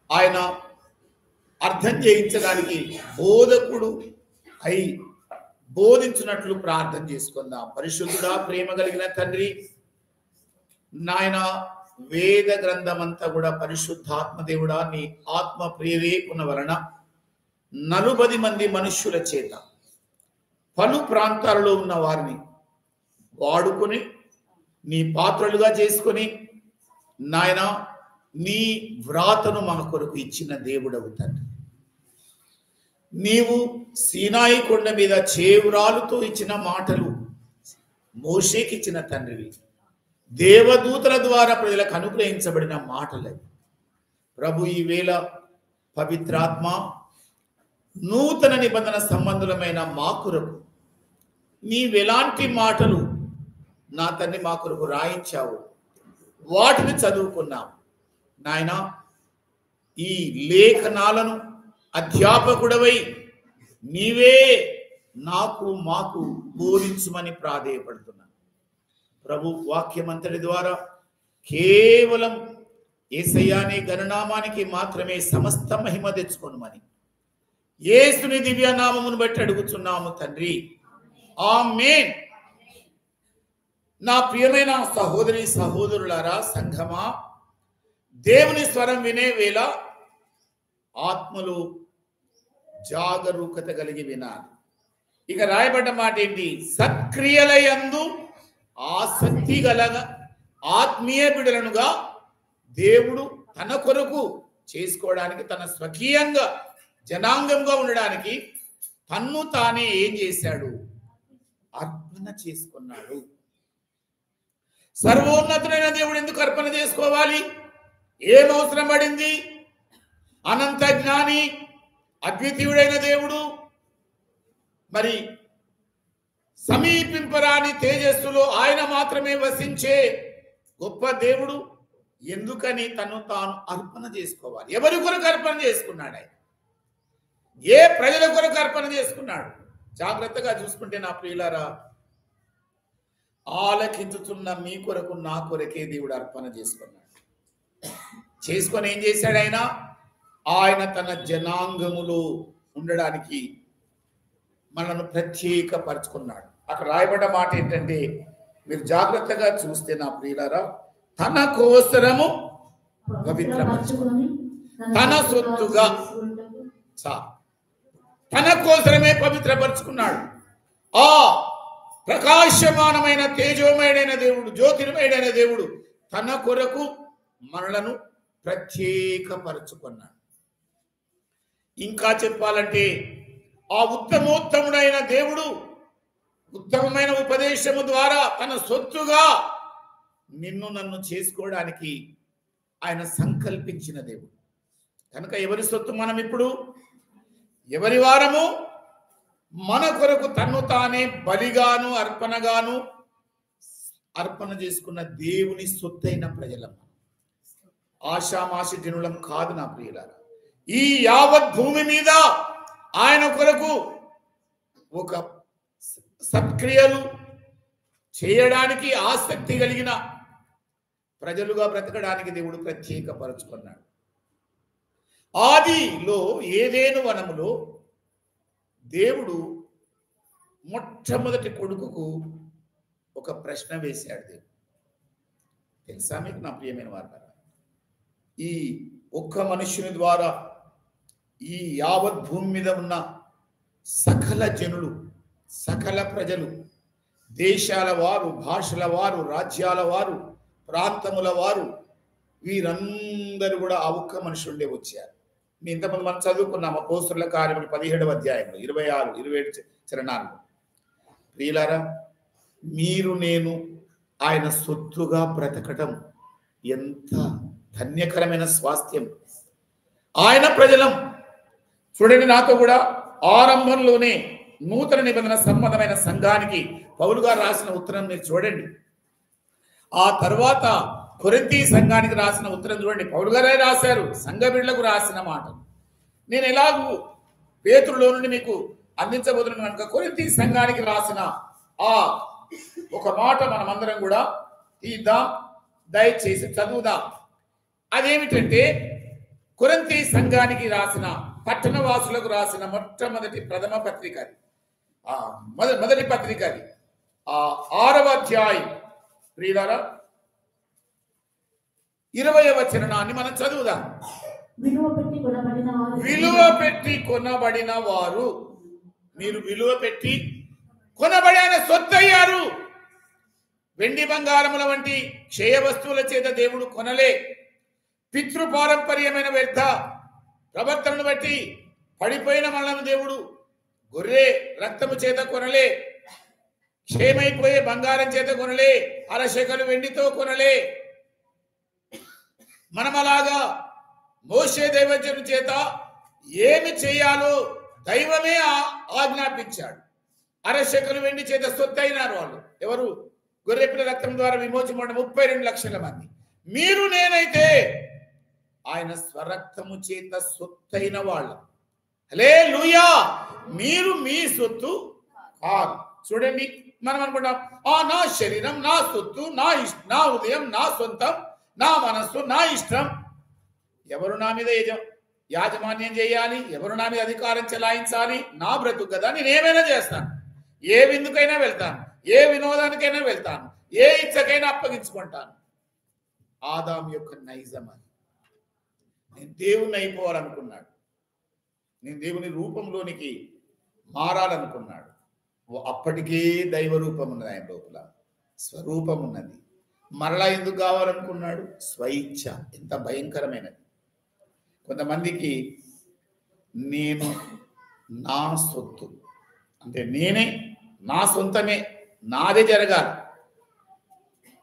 ఆయన అర్థం చేయించడానికి బోధకుడు అయి బోధించినట్లు ప్రార్థన చేసుకుందాం. పరిశుద్ధుడా, ప్రేమ కలిగిన తండ్రి, నాయన వేద గ్రంథమంతా కూడా పరిశుద్ధాత్మ దేవుడా నీ ఆత్మ ప్రేరేపణ వలన 40 మంది మనుష్యుల చేత పలు ప్రాంతాలలో ఉన్న వారిని వాడుకొని నీ పాత్రలుగా చేసుకొని నాయన నీ వ్రాతను మన కొరకు ఇచ్చిన దేవుడవు తండ్రి. నీవు సీనాయి కొండ మీద చేవ్రాలుతో ఇచ్చిన మాటలు మోషేకి ఇచ్చిన తండ్రివి. దేవదూతల ద్వారా ప్రజలకు అనుగ్రహించబడిన మాటలవి ప్రభు. ఈ వేళ పవిత్రాత్మ నూతన నిబంధన సంబంధులమైన మా కొరకు నీవెలాంటి మాటలు నా తండ్రి మా కొరకు రాయించావు, వాటిని చదువుకున్నాం నాయన. ఈ లేఖనాలను అధ్యాపకుడవై నీవే నాకు మాకు బోధించమని ప్రాధేయపడుతున్నాను ప్రభు. వాక్యమంతటి ద్వారా కేవలం యేసయ్య నీ ఘననామానికి మాత్రమే సమస్త మహిమ తెచ్చుకోనమని యేసుని దివ్య నామమును బట్టి అడుగుచున్నాము తండ్రి, ఆమేన్. నా ప్రియమైన సహోదరి సహోదరులారా, సంఘమా, దేవుని స్వరం వినే వేళ ఆత్మలు జాగరూకత కలిగి వినాలి. ఇక రాయబడ్డ మాట ఏంటి? సత్క్రియలయందు ఆసక్తి గలగా ఆత్మీయ బిడలనుగా దేవుడు తన కొరకు చేసుకోవడానికి, తన స్వకీయంగా జనాంగంగా ఉండడానికి తన్ను తానే ఏం చేశాడు? అర్పణ చేసుకున్నాడు. సర్వోన్నతుడైన దేవుడు ఎందుకు అర్పణ చేసుకోవాలి? ఏం అవసరం పడింది? అనంత జ్ఞాని, అద్వితీయుడైన దేవుడు, మరి సమీపింపరాని తేజస్సులో ఆయన మాత్రమే వసించే గొప్ప దేవుడు ఎందుకని తను తాను అర్పణ చేసుకోవాలి? ఎవరి కొరకు అర్పణ చేసుకున్నాడు? ఆయన ఏ ప్రజల కొరకు అర్పణ చేసుకున్నాడు? జాగ్రత్తగా చూసుకుంటే నా ప్రియులారా, ఆలకించుతున్న మీ కొరకు నా కొరకే దేవుడు అర్పణ చేసుకున్నాడు. చేసుకొని ఏం చేశాడు? ఆయన తన జనాంగములో ఉండడానికి మనను ప్రత్యేకపరుచుకున్నాడు. అక్కడ రాయబడ్డ మాట ఏంటంటే, మీరు జాగ్రత్తగా చూస్తే నా ప్రియులారా, తన కోసరము పవిత్రపరచుకుని తన సొత్తుగా తన కోసరమే పవిత్రపరుచుకున్నాడు. ఆ ప్రకాశమానమైన తేజోమయుడైన దేవుడు, జ్యోతిర్మయుడైన దేవుడు తన కొరకు మనలను ప్రత్యేకపరుచుకున్నాడు. ఇంకా చెప్పాలంటే, ఆ ఉత్తమోత్తముడైన దేవుడు ఉత్తమమైన ఉపదేశము ద్వారా తన సొత్తుగా నిన్ను నన్ను చేసుకోవడానికి ఆయన సంకల్పించిన దేవుడు కనుక ఎవరి సొత్తు మనం ఇప్పుడు? ఎవరి వారము? మన కొరకు తన్ను తానే బలిగాను అర్పణగాను అర్పణ చేసుకున్న దేవుని సొత్తైన ప్రజలం. ఆషామాషి జనులం కాదు నా ప్రియులారా. ఈ యావత్ భూమి మీద ఆయన కొరకు ఒక సత్క్రియలు చేయడానికి ఆసక్తి కలిగిన ప్రజలుగా బ్రతకడానికి దేవుడు ప్రత్యేకపరుచుకున్నాడు. ఆదిలో ఏదేను వనములో దేవుడు మొట్టమొదటి కొడుకుకు ఒక ప్రశ్న వేశాడు. దేవుడు తెలుసా మీకు నా ప్రియమైన వారు? ఈ ఒక్క మనుష్యుని ద్వారా ఈ యావత్ భూమి మీద ఉన్న సకల జనులు, సకల ప్రజలు, దేశాల వారు, భాషల వారు, రాజ్యాల వారు, ప్రాంతముల వారు, వీరందరూ కూడా ఆ ఒక్క మనుషుండే వచ్చారు. ఇంతమంది మనం చదువుకున్నాం అపోస్తలుల కార్యములు 17వ అధ్యాయంలో 26, 27 చరణాలు. ప్రియులారా, మీరు నేను ఆయన సొత్తుగా బ్రతకటం ఎంత ధన్యకరమైన స్వాస్థ్యం. ఆయన ప్రజలం. చూడండి, నాతో కూడా ఆరంభంలోనే నూతన నిబంధన సంబంధమైన సంఘానికి పౌలు గారు రాసిన ఉత్తరం మీరు చూడండి. ఆ తర్వాత కొరింథీ సంఘానికి రాసిన ఉత్తరం చూడండి, పౌలు గారే రాశారు. సంఘ బిడ్డలకు రాసిన మాట నేను ఎలాగూ పేతురులో నుండి మీకు అందించబోతున్నాను కనుక కొరింథీ సంఘానికి రాసిన ఆ ఒక మాట మనమందరం కూడా తీద్దాం, దయచేసి చదువుదాం. అదేమిటంటే, కొరింథీ సంఘానికి రాసిన, పట్టణవాసులకు రాసిన మొట్టమొదటి ప్రథమ పత్రిక, మొదటి పత్రిక, 6వ అధ్యాయం ప్రియులారా 20వ వచనాన్ని మనం చదువుదాం. విలువ పెట్టి కొనబడిన వారు, మీరు విలువ పెట్టి కొనబడి ఆయన సొత్తయ్యారు. వెండి బంగారముల వంటి క్షయ వస్తువుల చేత దేవుడు కొనలే. పితృపారంపర్యమైన వ్యర్థ ప్రవర్తనను బట్టి పడిపోయిన మనలను దేవుడు గొర్రె రక్తము చేత కొనలే. క్షేమైపోయే బంగారం చేత కొనలే. అరశకలు వెండితో కొనలే. మనం అలాగా మోషే దైవజను చేత ఏమి చేయాలో దైవమే ఆజ్ఞాపించాడు. అరశకలు వెండి చేత సొత్తైనారు వాళ్ళు. ఎవరు? గొర్రెపిల్ల రక్తం ద్వారా విమోచన 32 లక్షల మంది. మీరు నేనైతే ఆయన స్వరక్తము చేత సొత్తైన వాళ్ళం. హల్లెలూయా. మీరు మీ సొత్తు కాదు. చూడండి, మనం అనుకుంటాం, నా శరీరం నా సొత్తు, నా ఉదయం నా సొంతం, నా మనస్సు నా ఇష్టం, ఎవరు నా మీద యాజమాన్యం చేయాలి, ఎవరు నా మీద అధికారం చెలాయించాలి? నా బ్రతుకు కదా, నేనేమైనా చేస్తాను, ఏ విందుకైనా వెళ్తాను, ఏ వినోదానికైనా వెళ్తాను, ఏ ఇచ్చకైనా అప్పగించుకుంటాను. ఆదాము యొక్క నైజం అది. నేను దేవుణ్ణి అయిపోవాలనుకున్నాడు, నేను దేవుని రూపంలోనికి మారాలనుకున్నాడు. అప్పటికే దైవ రూపం ఉన్నది ఆయన లోపల, స్వరూపం ఉన్నది. మరలా ఎందుకు కావాలనుకున్నాడు? స్వయిచ్ఛ. ఎంత భయంకరమైనది. కొంతమందికి నేను నా సొత్తు అంటే నేనే, నా సొంతమే, నాదే జరగాలి.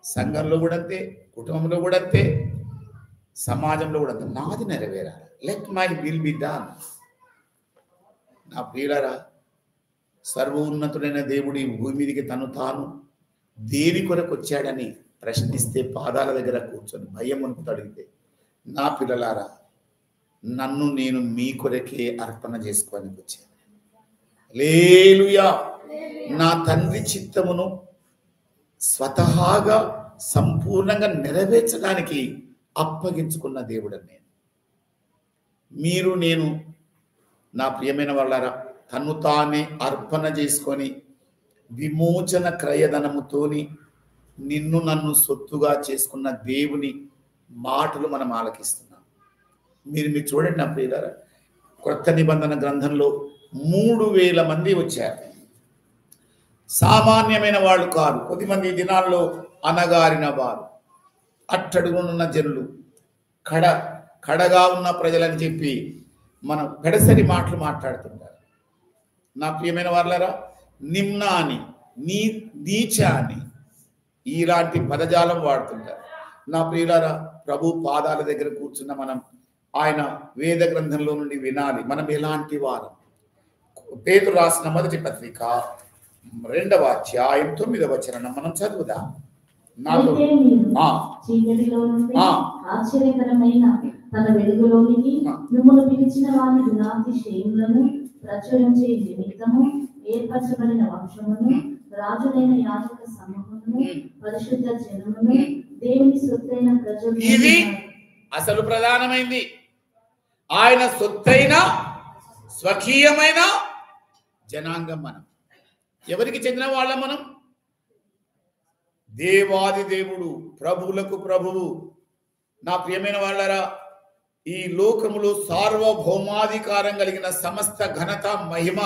సంఘంలో కూడా అంతే, కుటుంబంలో కూడా అంతే, సమాజంలో కూడా అంతే. నాది నెరవేరాలి. Let my will be done. నా ప్రియులారా, సర్వోన్నతుడైన దేవుడు ఈ భూమి మీదకి తను తాను దేని కొరకు వచ్చాడని ప్రశ్నిస్తే పాదాల దగ్గర కూర్చొని భయం అనుకుంటూ అడిగితే, నా పిల్లలారా, నన్ను నేను మీ కొరకే అర్పణ చేసుకోవడానికి వచ్చాను. హల్లెలూయా. నా తండ్రి చిత్తమును స్వతహాగా సంపూర్ణంగా నెరవేర్చడానికి అప్పగించుకున్న దేవుడని నేను. మీరు నేను నా ప్రియమైన వాళ్ళారా, తను తానే అర్పణ చేసుకొని విమోచన క్రయధనముతోని నిన్ను నన్ను సొత్తుగా చేసుకున్న దేవుని మాటలు మనం ఆలకిస్తున్నాం. మీరు చూడండి నా ప్రియులారా, కొత్త నిబంధన గ్రంథంలో 3000 మంది వచ్చారు. సామాన్యమైన వాళ్ళు కాదు. కొద్దిమంది దినాల్లో అనగారిన వారు, అట్టడుగునున్న జనులు, కడగా ఉన్న ప్రజలని చెప్పి మనం పెడసరి మాటలు మాట్లాడుతుంటారు. నా ప్రియమైన వాళ్ళారా, నిమ్న అని, నీచ అని ఇలాంటి పదజాలం వాడుతుంటారు. నా ప్రియులారా, ప్రభు పాదాల దగ్గర కూర్చున్న మనం ఆయన వేద గ్రంథంలో నుండి వినాలి. మనం ఎలాంటి వారు? పేతురు రాసిన మొదటి పత్రిక 2వ అధ్యాయం 9వ వచనం మనం చదువుదాం. నాతో చీకటిలో నుండి ఆశ్చర్యకరమైన తన వెలుగులోనికి మిమ్మల్ని పిలిచిన వారి గుణాతిశయములను ప్రచురించే నిమిత్తము ఏర్పరచబడిన వంశమును, రాజులైన యాజక సమూహమును, పరిశుద్ధ జనమును, దేవుని సొత్తైన ప్రజలు. ఇది అసలు ప్రధానమైంది. ఆయన సొత్తైన స్వకీయమైన జనాంగం. మనం ఎవరికి చెందిన వాళ్ళం? మనం దేవాది దేవుడు, ప్రభువులకు ప్రభువు. నా ప్రియమైన వాళ్ళరా, ఈ లోకములో సార్వభౌమాధికారం కలిగిన సమస్త ఘనత మహిమ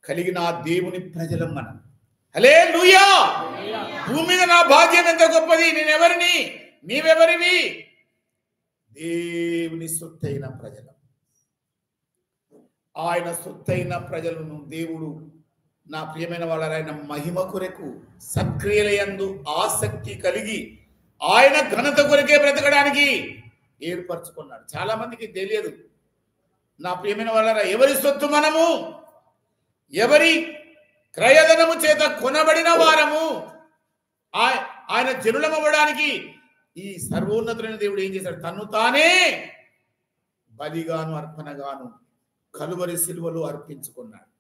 కలిగిన ఆ దేవుని ప్రజలం మనం. హల్లెలూయా. భూమి మీద నా భాగ్యం ఎంత గొప్పది. నేనెవరిని? నీవెవరివి? దేవుని సొత్తైన ప్రజలం. ఆయన సొత్తైన ప్రజలను దేవుడు, నా ప్రియమైన వాళ్ళ, ఆయన మహిమ కొరకు సక్రియలయందు ఆసక్తి కలిగి ఆయన ఘనత కొరకే బ్రతకడానికి ఏర్పరచుకున్నాడు. చాలా మందికి తెలియదు. నా ప్రియమైన వాళ్ళ, ఎవరి సొత్తు మనము? ఎవరి క్రయధనము చేత కొనబడిన వారము? ఆయన జనులమవ్వడానికి ఈ సర్వోన్నతులైన దేవుడు ఏం చేశాడు? తను తానే బలిగాను అర్పణగాను కలువరి సిలువలో అర్పించుకున్నాడు.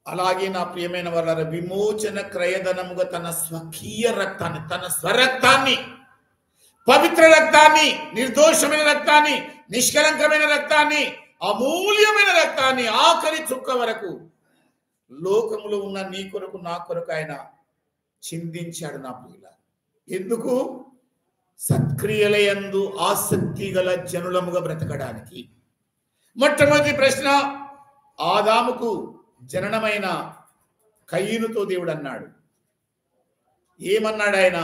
అలాగే నా ప్రియమైన వాళ్ళ, విమోచన క్రయధనముగా తన స్వకీయ రక్తాన్ని, తన స్వరక్తాన్ని, పవిత్ర రక్తాన్ని, నిర్దోషమైన రక్తాన్ని, నిష్కలంకమైన రక్తాన్ని, అమూల్యమైన రక్తాన్ని, ఆఖరి చుక్క వరకు లోకములో ఉన్న నీ కొరకు నా కొరకు ఆయన చిందించాడు. నా ప్రియుల, ఎందుకు? సత్క్రియలయందు ఆసక్తి గల జనులముగా బ్రతకడానికి. మొట్టమొదటి ప్రశ్న, ఆదాముకు జననమైన కయీనుతో దేవుడు అన్నాడు. ఏమన్నాడు ఆయన?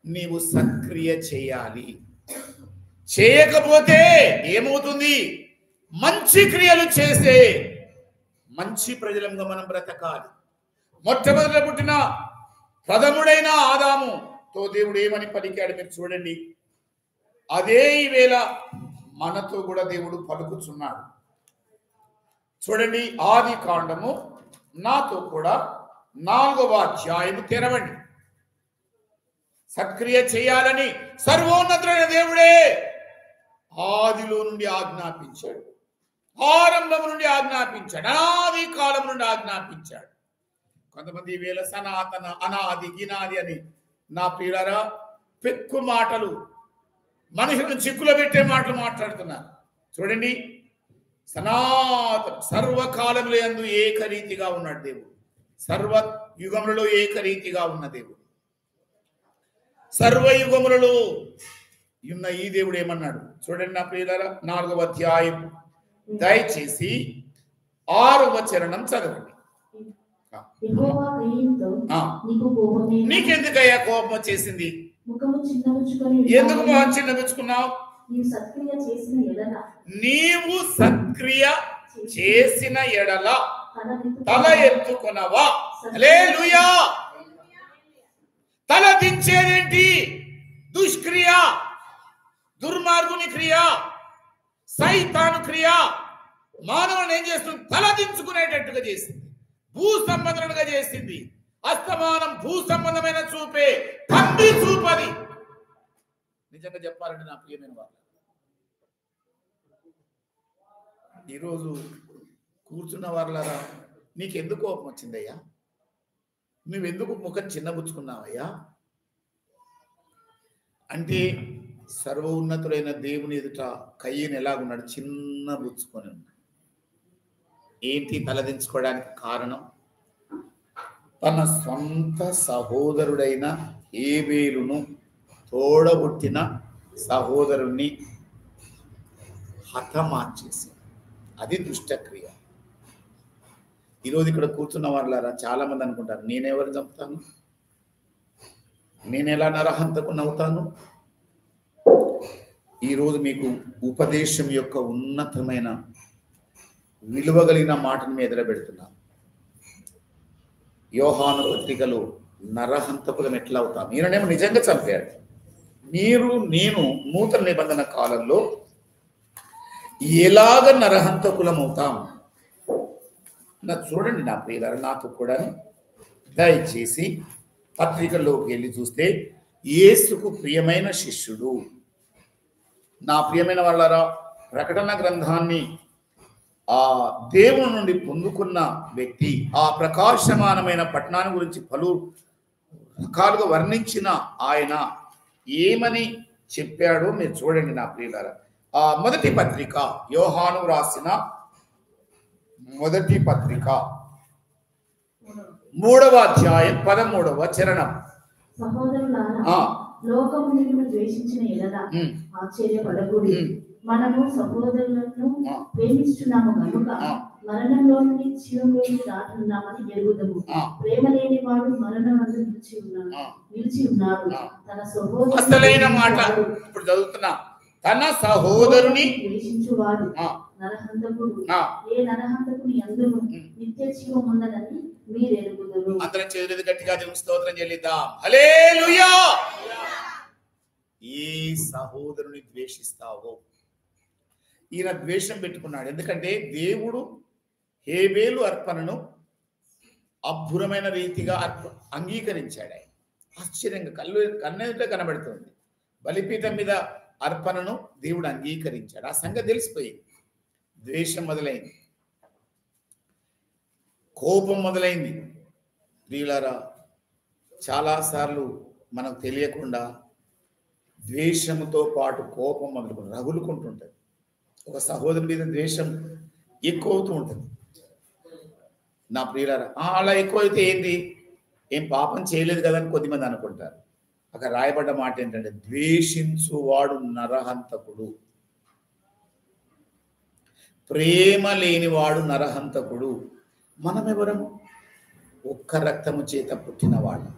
నీవు సత్క్రియ చేయాలి. చేయకపోతే ఏమవుతుంది? మంచి క్రియలు చేసే మంచి ప్రజలంగా మనం బ్రతకాలి. మొట్టమొదట పుట్టిన ప్రథముడైన ఆదాముతో దేవుడు ఏమని పలికాడు? మీరు చూడండి. అదే ఈవేళ మనతో కూడా దేవుడు పలుకుచున్నాడు. చూడండి, ఆది కాండము నాతో కూడా 4వ అధ్యాయము తెరవండి. సత్క్రియ చేయాలని సర్వోన్నతుడైన దేవుడే ఆదిలో నుండి ఆజ్ఞాపించాడు. ఆరంభము నుండి ఆజ్ఞాపించాడు. అనాది కాలం నుండి ఆజ్ఞాపించాడు. కొంతమంది వేళ సనాతన, అనాది, గినాది అని నా ప్రియులారా పెక్కు మాటలు మనుషులను చిక్కులో పెట్టే మాటలు మాట్లాడుతున్నారు. చూడండి, సనాతన సర్వకాలంలో యందు ఏకరీతిగా ఉన్నాడు దేవుడు. సర్వ యుగములలో ఏకరీతిగా ఉన్న దేవుడు. సర్వయుగములలో ఉన్న ఈ దేవుడు ఏమన్నాడు చూడండి నా ప్రియులారా, 4వ అధ్యాయం దయచేసి 6వ చరణం చదవండి. నీకెందుకయ్యా కోపం వచ్చేసింది? ఎందుకు మొహం చిన్నబుచ్చుకున్నావు? నీవు సత్క్రియ చేసిన ఎడల తల ఎత్తుకునవా? హల్లెలూయా. తల దించేదేంటి? దుష్క్రియ, దుర్మార్గుని క్రియ, సైతాను క్రియ మానవుని ఏం చేస్తుంది? తల దించుకునేటట్టుగా చేసింది, భూ సంబంధులుగా చేసింది. అస్తమానం భూ సంబంధమైన చూపే, తండ్రి చూపది. నిజంగా చెప్పాలంటే నా ప్రియమైన వాళ్ళు, ఈరోజు కూర్చున్న వాళ్ళరా, నీకెందుకు కోపం వచ్చిందయ్యా? నువ్వెందుకు ముఖం చిన్నబుచ్చుకున్నావయ్యా అంటే, సర్వోన్నతుడైన దేవుని ఎదుట కయ్యను ఎలాగున్నాడు? చిన్నబుచ్చుకొని ఉన్నాడు. ఏంటి తలదించుకోవడానికి కారణం? తన సొంత సహోదరుడైన హేబేలును, తోడబుట్టిన సహోదరుణ్ణి హతమార్చేసి, అది దుష్టక్రియ. ఈరోజు ఇక్కడ కూర్చున్న వాళ్ళారా, చాలా మంది అనుకుంటారు, నేనెవరు చంపుతాను, నేను ఎలా నరహంతకు నవ్వుతాను. ఈరోజు మీకు ఉపదేశం యొక్క ఉన్నతమైన విలువ కలిగిన మాటను మీ ఎదుర పెడుతున్నాను. యోహాను పత్రికలో నరహంతకులం ఎట్లా అవుతాం? ఈయననేమో నిజంగా చంపాడు. మీరు నేను నూతన నిబంధన కాలంలో ఎలాగ నరహంతకులం అవుతాం? చూడండి నా ప్రియులారా, నాతో కూడా దయచేసి పత్రికల్లోకి వెళ్ళి చూస్తే, యేసుకు ప్రియమైన శిష్యుడు, నా ప్రియమైన వాళ్ళారా, ప్రకటన గ్రంథాన్ని ఆ దేవుని నుండి పొందుకున్న వ్యక్తి, ఆ ప్రకాశమానమైన పట్టణాన్ని గురించి పలు రకాలుగా వర్ణించిన ఆయన ఏమని చెప్పాడో మీరు చూడండి నా ప్రియులారా. ఆ మొదటి పత్రిక, యోహాను రాసిన మొదటి పత్రిక 3వ అధ్యాయం 13వ చరణం. లోకము నిన్ను ద్వేషించిన ఎడల ఆశ్చర్యపడకూడి, మనము సహోదరులను ప్రేమిస్తున్నాము కనుక మరణంలో నుండి జీవంలోకి దాటున్నామని ఎరుగుదము. ప్రేమ లేని వాడు మరణం అందు నిలిచి ఉన్నాడు. తన సహోదరుని అసలైన మాట ఇప్పుడు చదువుతున్నా, తన సహోదరుని ద్వేషించువాడు నరహంతకుడు. ఏ నరహంతకుని అందును నిత్య జీవం ఉన్నదని మీరు ఎరుగుదరు. అందరం చేతులు గట్టిగా దేవునికి స్తోత్రం చెల్లిద్దాం. హల్లెలూయా. ఈ సహోదరుని ద్వేషిస్తావో, ఈయన ద్వేషం పెట్టుకున్నాడు. ఎందుకంటే దేవుడు హేబేలు అర్పణను అద్భుతమైన రీతిగా అంగీకరించాడు. ఆయన ఆశ్చర్యంగా కన్నెదుట కనబడుతుంది. బలిపీఠం మీద అర్పణను దేవుడు అంగీకరించాడు. ఆ సంగతి తెలిసిపోయింది. ద్వేషం మొదలైంది, కోపం మొదలైంది. ప్రియులారా, చాలాసార్లు మనకు తెలియకుండా ద్వేషముతో పాటు కోపం మొదలుకొని రగులుకుంటుంటుంది. ఒక సహోదరుని మీద ద్వేషం ఎక్కువ అవుతూ ఉంటుంది. నా ప్రియులారా, అలా ఎక్కువైతే ఏంటి, ఏం పాపం చేయలేదు కదా అని కొద్దిమంది అనుకుంటారు. అక్కడ రాయబడ్డ మాట ఏంటంటే, ద్వేషించువాడు నరహంతకుడు, ప్రేమ లేనివాడు నరహంతకుడు. మనం ఎవరము? ఒక్క రక్తము చేత పుట్టినవాడు,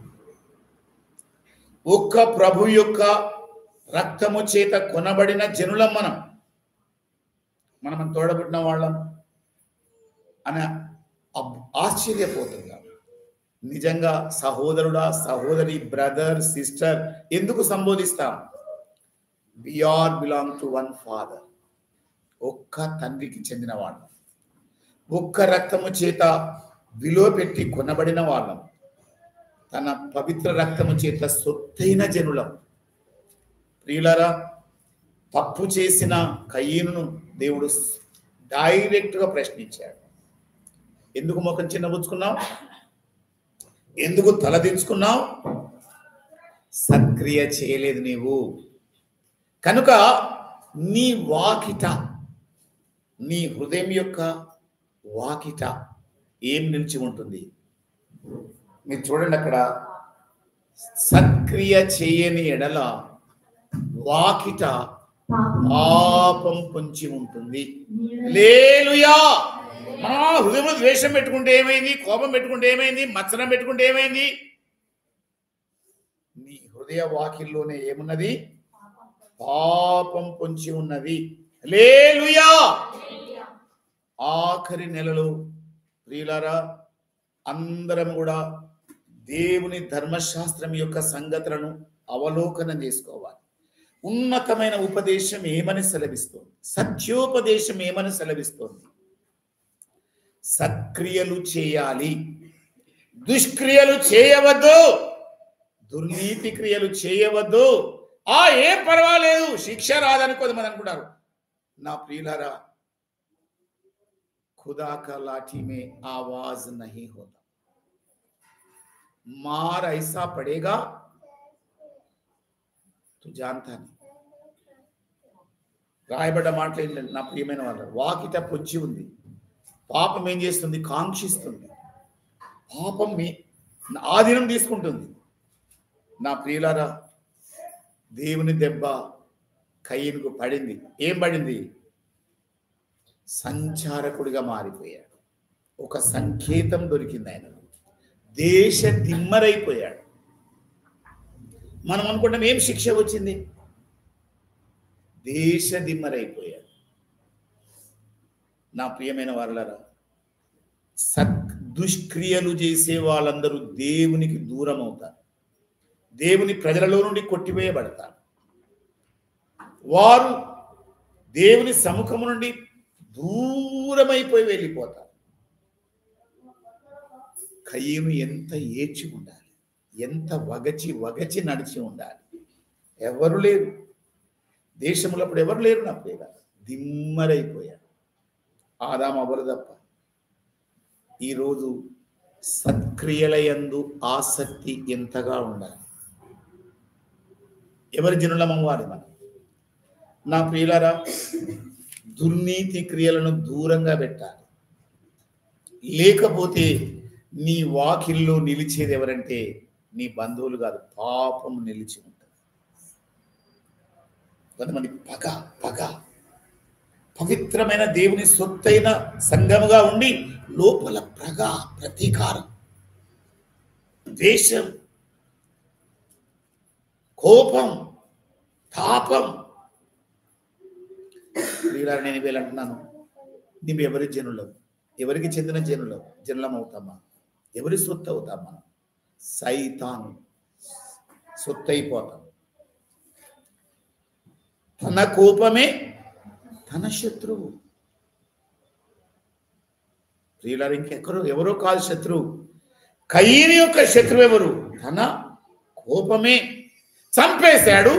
ఒక్క ప్రభు యొక్క రక్తము చేత కొనబడిన జనులం. మనం తోడబుట్టిన వాళ్ళం అని ఆశ్చర్యపోతున్నాం. నిజంగా సహోదరుడా, సహోదరి, బ్రదర్, సిస్టర్ ఎందుకు సంబోధిస్తాం? We are belong to one father. ఒక్క తండ్రికి చెందిన వాళ్ళం, ఒక్క రక్తము చేత విలువ పెట్టి కొనబడిన వాళ్ళం, తన పవిత్ర రక్తము చేత సొత్తైన జనులం. ప్రియులారా, తప్పు చేసిన కయీనును దేవుడు డైరెక్ట్గా ప్రశ్నించాడు. ఎందుకు ముఖం చిన్నబుచ్చుకున్నావు? ఎందుకు తలదించుకున్నావు? సత్క్రియ చేయలేదు నీవు. కనుక నీ వాకిట, నీ హృదయం యొక్క వాకిట ఏం నిలిచి ఉంటుంది? మీరు చూడండి, అక్కడ సత్క్రియ చేయని ఎడల వాకిట పాపం పొంచి ఉంటుంది. హల్లెలూయా. మన హృదయంలో ద్వేషం పెట్టుకుంటే ఏమైంది? కోపం పెట్టుకుంటే ఏమైంది? మత్సరం పెట్టుకుంటే ఏమైంది? నీ హృదయ వాకిల్లోనే ఏమున్నది? పాపం పొంచి ఉన్నది. హల్లెలూయా. ఆఖరి నెలలో ప్రియులారా, అందరం కూడా దేవుని ధర్మశాస్త్రం యొక్క సంగతులను అవలోకనం చేసుకోవాలి. ఉన్నతమైన ఉపదేశం ఏమని సెలవిస్తోంది? సత్యోపదేశం ఏమని సెలవిస్తోంది? సత్క్రియలు చేయాలి, దుష్క్రియలు చేయవద్దు, దుర్నీతి క్రియలు చేయవద్దు. ఏం పర్వాలేదు, శిక్ష రాదనుకోదు మనం అనుకుంటారు. నా ప్రియులారా, खुदा का लाठी में आवाज नहीं होता, मार ऐसा पड़ेगा तू जानता नहीं. రాయబడ్డ మాటలు నా ప్రియమైన వాళ్ళు, వాకిట పొంచి ఉంది. పాపం ఏం చేస్తుంది? కాంక్షిస్తుంది. పాపం ఆధీనం తీసుకుంటుంది. నా ప్రియులారా, దేవుని దెబ్బ కయ్యనుకు పడింది. ఏం పడింది? సంచారకుడిగా మారిపోయాడు. ఒక సంకేతం దొరికింది ఆయన. దేశ దిమ్మరైపోయాడు. మనం అనుకుంటాం ఏం శిక్ష వచ్చింది? దేశ దిమ్మరైపోయాడు. నా ప్రియమైన వాళ్ళరా, దుష్క్రియలు చేసే వాళ్ళందరూ దేవునికి దూరం అవుతారు. దేవుని ప్రజలలో నుండి కొట్టివేయబడతారు. వారు దేవుని సముఖము నుండి దూరమైపోయి వెళ్ళిపోతారు. కయ్యను ఎంత ఏడ్చి ఉండాలి, ఎంత వగచి నడిచి ఉండాలి. ఎవరు లేరు దేశంలో, అప్పుడు ఎవరు లేరు. నా పేద దిమ్మరైపోయాడు. ఆదాము అవ్వలు తప్ప. ఈరోజు సత్క్రియలయందు ఆసక్తి ఎంతగా ఉండాలి. ఎవరి జనులం అవ్వాలి మనం? నా ప్రియులారా, దుర్నీతి క్రియలను దూరంగా పెట్టాలి. లేకపోతే నీ వాకిల్లో నిలిచేది ఎవరంటే నీ బంధువులు కాదు, పాపం నిలిచి ఉంటుంది. కొంతమంది పగ పవిత్రమైన దేవుని సొత్తైన సంఘముగా ఉండి లోపల ప్రతీకారం, ద్వేషం, కోపం, తాపం. నేను వీళ్ళంటున్నాను, నీవు ఎవరి జనులం? ఎవరికి చెందిన జనులం అవుతామా? ఎవరి సొత్తు అవుతామా? సైతాను సొత్తు అయిపోతాం. తన కోపమే తన శత్రువు. ప్రియులారు, ఎవరో కాదు శత్రువు. కయీను యొక్క శత్రువు ఎవరు? తన కోపమే. చంపేశాడు,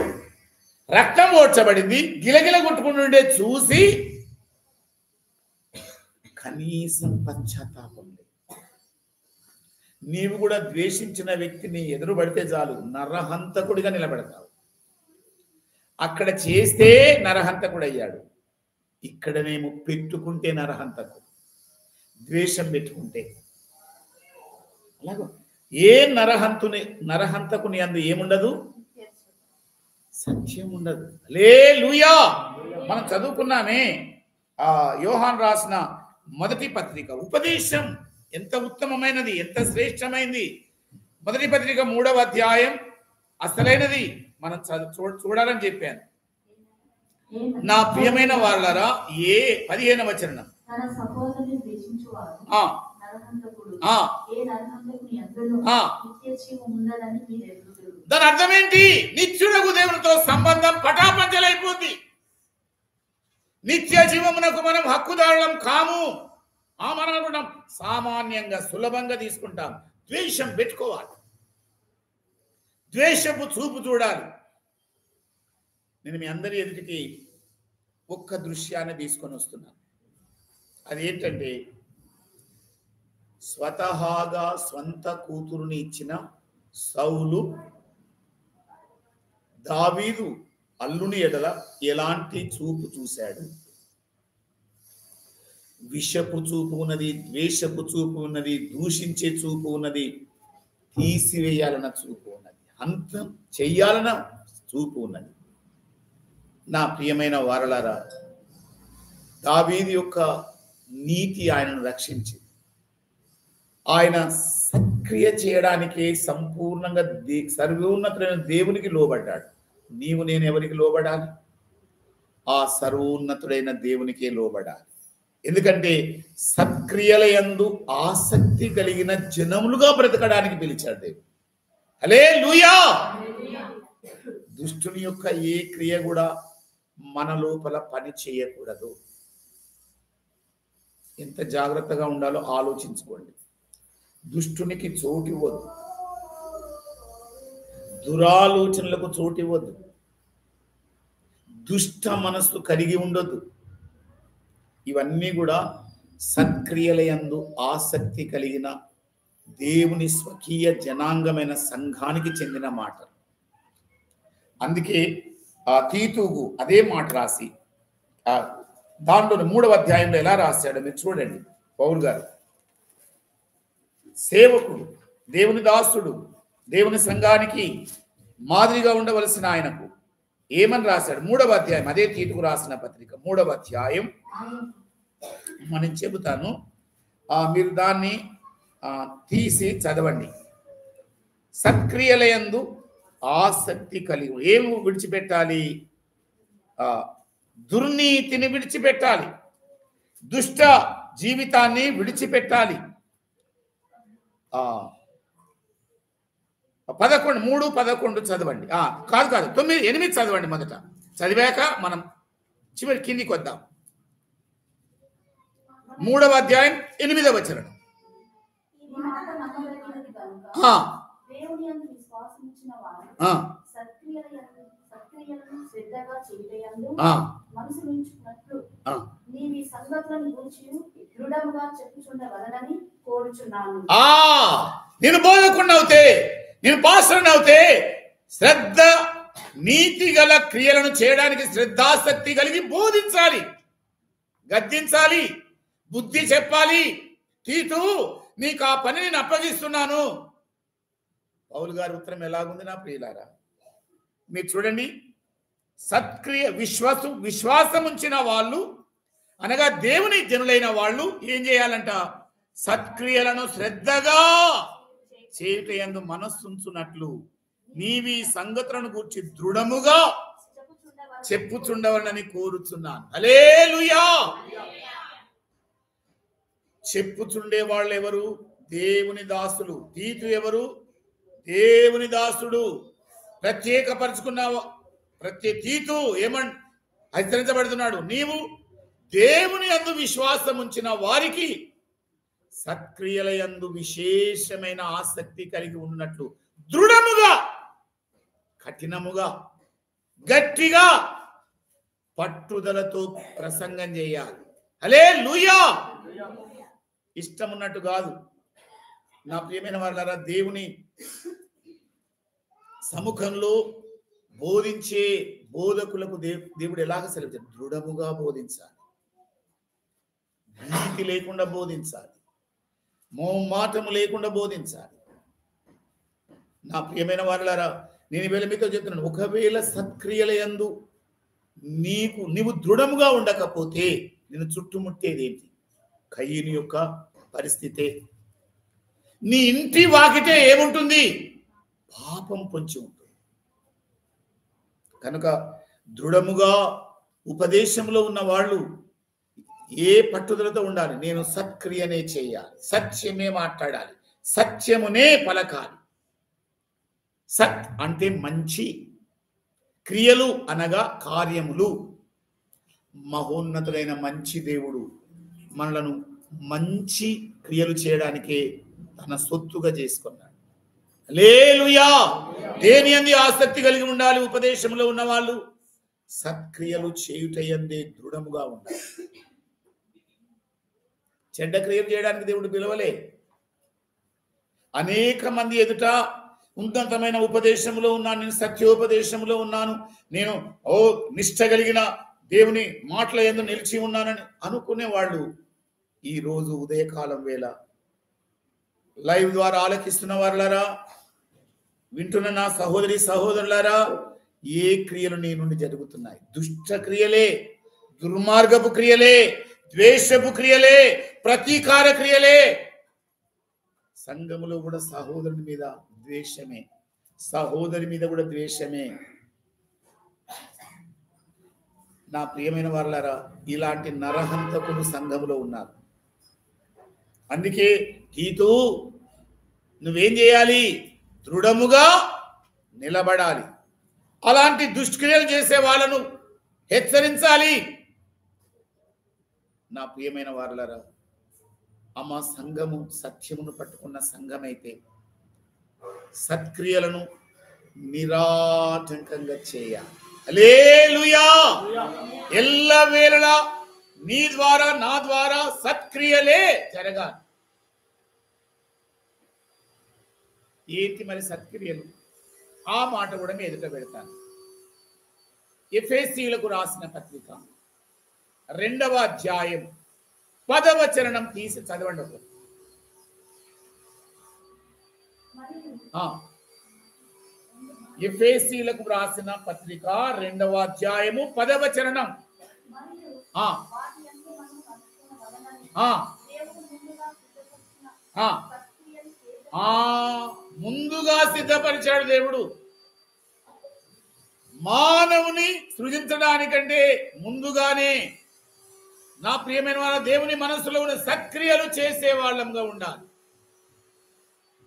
రక్తం ఓడ్చబడింది, గిలగిల కొట్టుకుంటుండే చూసి కనీసం పశ్చాత్తాపం లేదు. నీవు కూడా ద్వేషించిన వ్యక్తిని ఎదురు పడితే చాలు, నరహంతకుడిగా నిలబడతావు. అక్కడ చేస్తే నరహంతకుడు అయ్యాడు, ఇక్కడనేమో పెట్టుకుంటే నరహంతకుడు. ద్వేషం పెట్టుకుంటే అలాగో ఏ నరహంతకుని అందు ఏముండదు? సత్యం ఉండదు. హల్లెలూయా. మనం చదువుకున్నామే యోహాన్ రాసిన మొదటి పత్రిక. ఉపదేశం ఎంత ఉత్తమమైనది, ఎంత శ్రేష్టమైనది. మొదటి పత్రిక 3వ అధ్యాయం అసలైనది మనం చూడాలని చెప్పాను. నా ప్రియమైన వాళ్ళరా, 15వ వచనం, దాని అర్థం ఏంటి? నిత్యుడకు దేవునితో సంబంధం పటాపంచలైపోద్ది. నిత్య జీవమునకు మనం హక్కుదారులం కాము. మనం అనుకుంటాం సామాన్యంగా సులభంగా తీసుకుంటాం. ద్వేషం పెట్టుకోవాలి, ద్వేషపు చూపు చూడాలి. నేను మీ అందరి ఎదుటికి ఒక్క దృశ్యాన్ని తీసుకొని వస్తున్నాను. అదేంటంటే, స్వతహాగా స్వంత కూతురుని ఇచ్చిన సౌలు దావీదు అల్లుని ఎడల ఎలాంటి చూపు చూశాడు? విషపు చూపు ఉన్నది, ద్వేషపు చూపు ఉన్నది, దూషించే చూపు ఉన్నది, తీసివేయాలన్న చూపు ఉన్నది, అంతం చెయ్యాలన్న చూపు ఉన్నది. నా ప్రియమైన వారలారా, దావీదు యొక్క నీతి ఆయనను రక్షించింది. ఆయన సక్రియ చేయడానికి సంపూర్ణంగా సర్వోన్నతుడైన దేవునికి లోబడ్డాడు. నీవు నేను ఎవరికి లోబడాలి? ఆ సర్వోన్నతుడైన దేవునికే లోబడాలి. ఎందుకంటే సత్క్రియల యందు ఆసక్తి కలిగిన జనములుగా బ్రతకడానికి పిలిచాడు దేవుడు. హల్లెలూయా. దుష్టుని యొక్క ఏ క్రియ కూడా మన లోపల పని చేయకూడదు. ఎంత జాగ్రత్తగా ఉండాలో ఆలోచించుకోండి. దుష్టునికి చోటు ఇవ్వద్దు, దురాలోచనలకు చోటు ఇవ్వద్దు, దుష్ట మనస్సు కలిగి ఉండొద్దు. ఇవన్నీ కూడా సత్క్రియల యందు ఆసక్తి కలిగిన దేవుని స్వకీయ జనాంగమైన సంఘానికి చెందిన మాట. అందుకే ఆ తీతుకు అదే మాట రాసి దాంట్లో 3వ అధ్యాయంలో ఎలా రాశాడో మీరు చూడండి. పౌలు గారు సేవకుడు, దేవుని దాసుడు, దేవుని సంఘానికి మాదిరిగా ఉండవలసిన ఆయనకు ఏమని రాశాడు? 3వ అధ్యాయం, అదే తీతుకు రాసిన పత్రిక 3వ అధ్యాయం మనం చెబుతాను, మీరు దాన్ని తీసి చదవండి. సత్క్రియల యందు ఆసక్తి కలిగి ఏం విడిచిపెట్టాలి? దుర్నీతిని విడిచిపెట్టాలి, దుష్ట జీవితాన్ని విడిచిపెట్టాలి. 3:11 చదవండి. కాదు 9-8 చదవండి. మొదట చదివాక మనం చివరి కిందికి వద్దాం. 3వ అధ్యాయం 8వ వచనం. నేను బోధకుడిని అవుతే, నేను పాస్టర్ని అవుతే శ్రద్ధ నీతి గల క్రియలను చేయడానికి శ్రద్ధాసక్తి కలిగి బోధించాలి, గద్దించాలి, బుద్ధి చెప్పాలి. తీతు, నీకు ఆ పని నేను అప్పగిస్తున్నాను. పౌలు గారి ఉత్తరం ఎలాగుంది నా ప్రియులారా? మీరు చూడండి. సత్క్రియ విశ్వాసం ఉంచిన వాళ్ళు అనగా దేవుని జనులైన వాళ్ళు ఏం చేయాలంట? సత్క్రియలను శ్రద్ధగా చేయుటయందు మనస్సుంచునట్లు నీవి సంగతులను గూర్చి దృఢముగా చెప్పుచుండవలని కోరుచున్నాను. హల్లెలూయా. చెప్పుచుండే వాళ్ళు ఎవరు? దేవుని దాసులు. తీతు ఎవరు? దేవుని దాసుడు. ప్రత్యేకపరుచుకున్న తీతు ఏమని హెచ్చరించబడుతున్నాడు? నీవు దేవుని యందు విశ్వాసం ఉంచిన వారికి సత్క్రియల యందు విశేషమైన ఆసక్తి కలిగి ఉన్నట్లు దృఢముగా, కఠినముగా, గట్టిగా, పట్టుదలతో ప్రసంగం చేయాలి. హల్లెలూయా. ఇష్టం ఉన్నట్టు కాదు. నా ప్రియమైన వాళ్ళారా, దేవుని సముఖంలో బోధించే బోధకులకు దేవుడు ఎలాగ సెలవు? దృఢముగా బోధించాలి, నీతి లేకుండా బోధించాలి, మోమాటము లేకుండా బోధించాలి. నా ప్రియమైన వాళ్ళారా, నేను ఇవాళ మీతో చెప్తున్నాను, ఒకవేళ సత్క్రియల యందు నీవు దృఢముగా ఉండకపోతే నేను చుట్టుముట్టేది ఏంటి? కయీను యొక్క పరిస్థితే. నీ ఇంటి వాకిటే ఏముంటుంది? పాపం పొంచి ఉంటుంది. కనుక దృఢముగా ఉపదేశంలో ఉన్న వాళ్ళు ఏ పట్టుదలతో ఉండాలి? నేను సత్క్రియనే చేయాలి, సత్యమే మాట్లాడాలి, సత్యమునే పలకాలి. సత్ అంటే మంచి, క్రియలు అనగా కార్యములు. మహోన్నతుడైన మంచి దేవుడు మనలను మంచి క్రియలు చేయడానికే తన సొత్తుగా చేసుకున్నాడు. హల్లెలూయా. దేని యందు ఆసక్తి కలిగి ఉండాలి? ఉపదేశంలో ఉన్న వాళ్ళు సత్క్రియలు చేయుటయందే దృఢముగా ఉండాలి. చెడ్డ క్రియలు చేయడానికి దేవుడు పిలవలే. అనేక మంది ఎదుట ఉన్నతమైన ఉపదేశంలో ఉన్నాను, నేను సత్యోపదేశంలో ఉన్నాను, నేను నిష్ఠ కలిగిన దేవుని మాటల యందు నిలిచి ఉన్నానని అనుకునే వాళ్ళు ఈరోజు ఉదయకాలం వేళ లైవ్ ద్వారా ఆలకిస్తున్న వారులారా, వింటున్న నా సహోదరి సహోదరులారా, ఏ క్రియలు నీ నుండి జరుగుతున్నాయి? దుష్ట క్రియలే, దుర్మార్గపు క్రియలే, ద్వేషపు క్రియలే, ప్రతీకార క్రియలే. సంఘములో కూడా సహోదరుని మీద ద్వేషమే, సహోదరి మీద కూడా ద్వేషమే. నా ప్రియమైన వారులారా, ఇలాంటి నరహంతకులు సంఘములో ఉన్నారు. అందుకే తీతు నువ్వేం చేయాలి? దృఢముగా నిలబడాలి. అలాంటి దుష్క్రియలు చేసే వాళ్ళను హెచ్చరించాలి. నా ప్రియమైన వారులారా, అమ్మ సంఘము సత్యమును పట్టుకున్న సంఘమైతే సత్క్రియలను నిరాటంకంగా చేయాలి. హల్లెలూయా! ఎల్లవేళలా నీ ద్వారా నా ద్వారా సత్క్రియలే జరగాలి. ఏంటి మరి సత్క్రియలు? ఆ మాట కూడా మీ ఎదుట పెడతాను. ఎఫెసీయులకు రాసిన పత్రిక 2వ అధ్యాయం 10వ వచనం తీసి చదవండి. ఎఫెసీయులకు రాసిన పత్రిక 2వ అధ్యాయము 10వ వచనం. ముందుగా సిద్ధపరిచాడు దేవుడు. మానవుని సృజించడానికంటే ముందుగానే నా ప్రియమైన వాళ్ళ దేవుని మనసులో ఉన్న సత్క్రియలు చేసే వాళ్ళంగా ఉండాలి.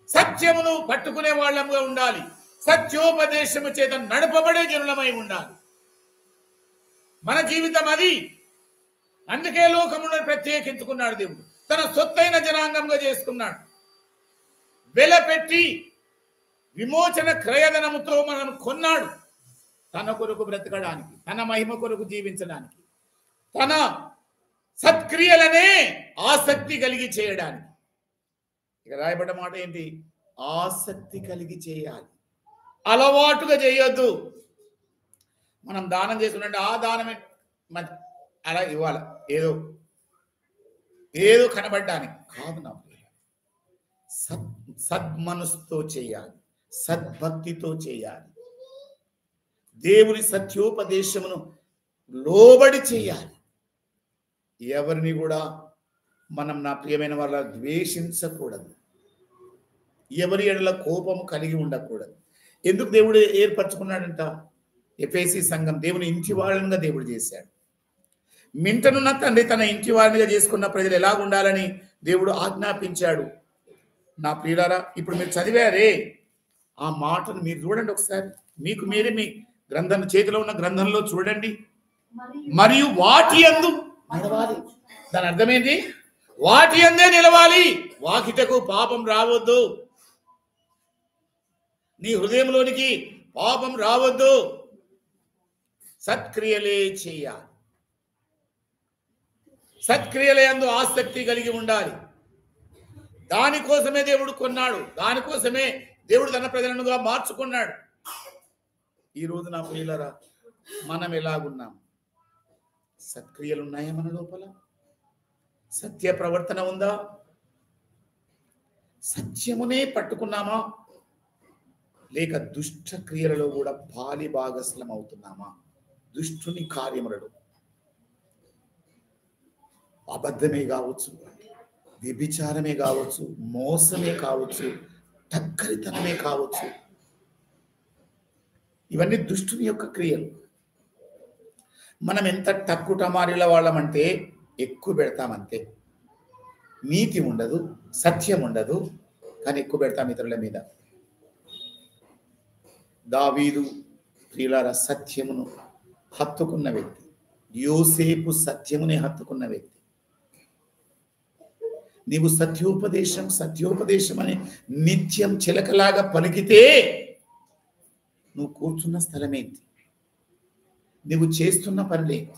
సత్యమును పట్టుకునే వాళ్ళంగా ఉండాలి. సత్యోపదేశము చేత నడపబడే జనులమై ఉండాలి. మన జీవితం అది. అందుకే లోకమును ప్రత్యేకించుకున్నాడు దేవుడు. తన సొత్తైన జనాంగంగా చేసుకున్నాడు. వెలపెట్టి విమోచన క్రయధనముతో మనం కొన్నాడు. తన కొరకు బ్రతకడానికి, తన మహిమ కొరకు జీవించడానికి, తన సత్క్రియలనే ఆసక్తి కలిగి చేయడానికి. ఇక రాయబడ్డ మాట ఏంటి? ఆసక్తి కలిగి చేయాలి, అలవాటుగా చేయొద్దు. మనం దానం చేసుకుంటే ఆ దానమే అలా ఇవ్వాలి, ఏదో కనబడ్డానికి కాదు. నా సద్మనస్సుతో చేయాలి, సద్భక్తితో చేయాలి, దేవుని సత్యోపదేశమును లోబడి చేయాలి. ఎవరిని కూడా మనం నా ప్రియమైన వాళ్ళ ద్వేషించకూడదు. ఎవరి ఎడల కోపము కలిగి ఉండకూడదు. ఎందుకు దేవుడు ఏర్పరచుకున్నాడంట? ఎఫెసీ సంఘం దేవుని ఇంటి వాళ్ళనిగా దేవుడు చేశాడు. మింటనున్న తండ్రి తన ఇంటి వారినిగా చేసుకున్న ప్రజలు ఎలాగ ఉండాలని దేవుడు ఆజ్ఞాపించాడు. నా ప్రియులారా, ఇప్పుడు మీరు చదివారే ఆ మాటను మీరు చూడండి ఒకసారి. మీకు మీరే మీ గ్రంథం చేతిలో ఉన్న గ్రంథంలో చూడండి. మరియు వాటి యందు నడవాలి. దాని అర్థమేంటి? వాటి యందే నిలవాలి. వాకిటకు పాపం రావద్దు. నీ హృదయంలోనికి పాపం రావద్దు. సత్క్రియలే చేయాలి. సత్క్రియల యందు ఆసక్తి కలిగి ఉండాలి. దానికోసమే దేవుడు కొన్నాడు. దానికోసమే దేవుడు తన ప్రజలనుగా మార్చుకున్నాడు. ఈ రోజు నా ప్రియులారా, మనం ఎలాగున్నాం? సత్క్రియలు ఉన్నాయా మన లోపల? సత్య ప్రవర్తన ఉందా? సత్యమునే పట్టుకున్నామా? లేక దుష్ట క్రియలలో కూడా పాలి భాగస్లం అవుతున్నామా? దుష్టుని కార్యములలో అబద్ధమే కావచ్చు, వ్యభిచారమే కావచ్చు, మోసమే కావచ్చు, టక్కరితనమే కావచ్చు. ఇవన్నీ దుష్టుని యొక్క క్రియలు. మనం ఎంత టక్కుటమారిల వాళ్ళమంటే ఎక్కువ పెడతామంతే. నీతి ఉండదు, సత్యం ఉండదు, కానీ ఎక్కువ పెడతాం ఇతరుల మీద. దావీదు ప్రియులార సత్యమును హత్తుకున్న వ్యక్తి. యోసేపు సత్యమునే హత్తుకున్న వ్యక్తి. నీవు సత్యోపదేశం అని నిత్యం చిలకలాగా పలికితే నువ్వు కూర్చున్న స్థలమేంటి? నువ్వు చేస్తున్న పనులేంటి?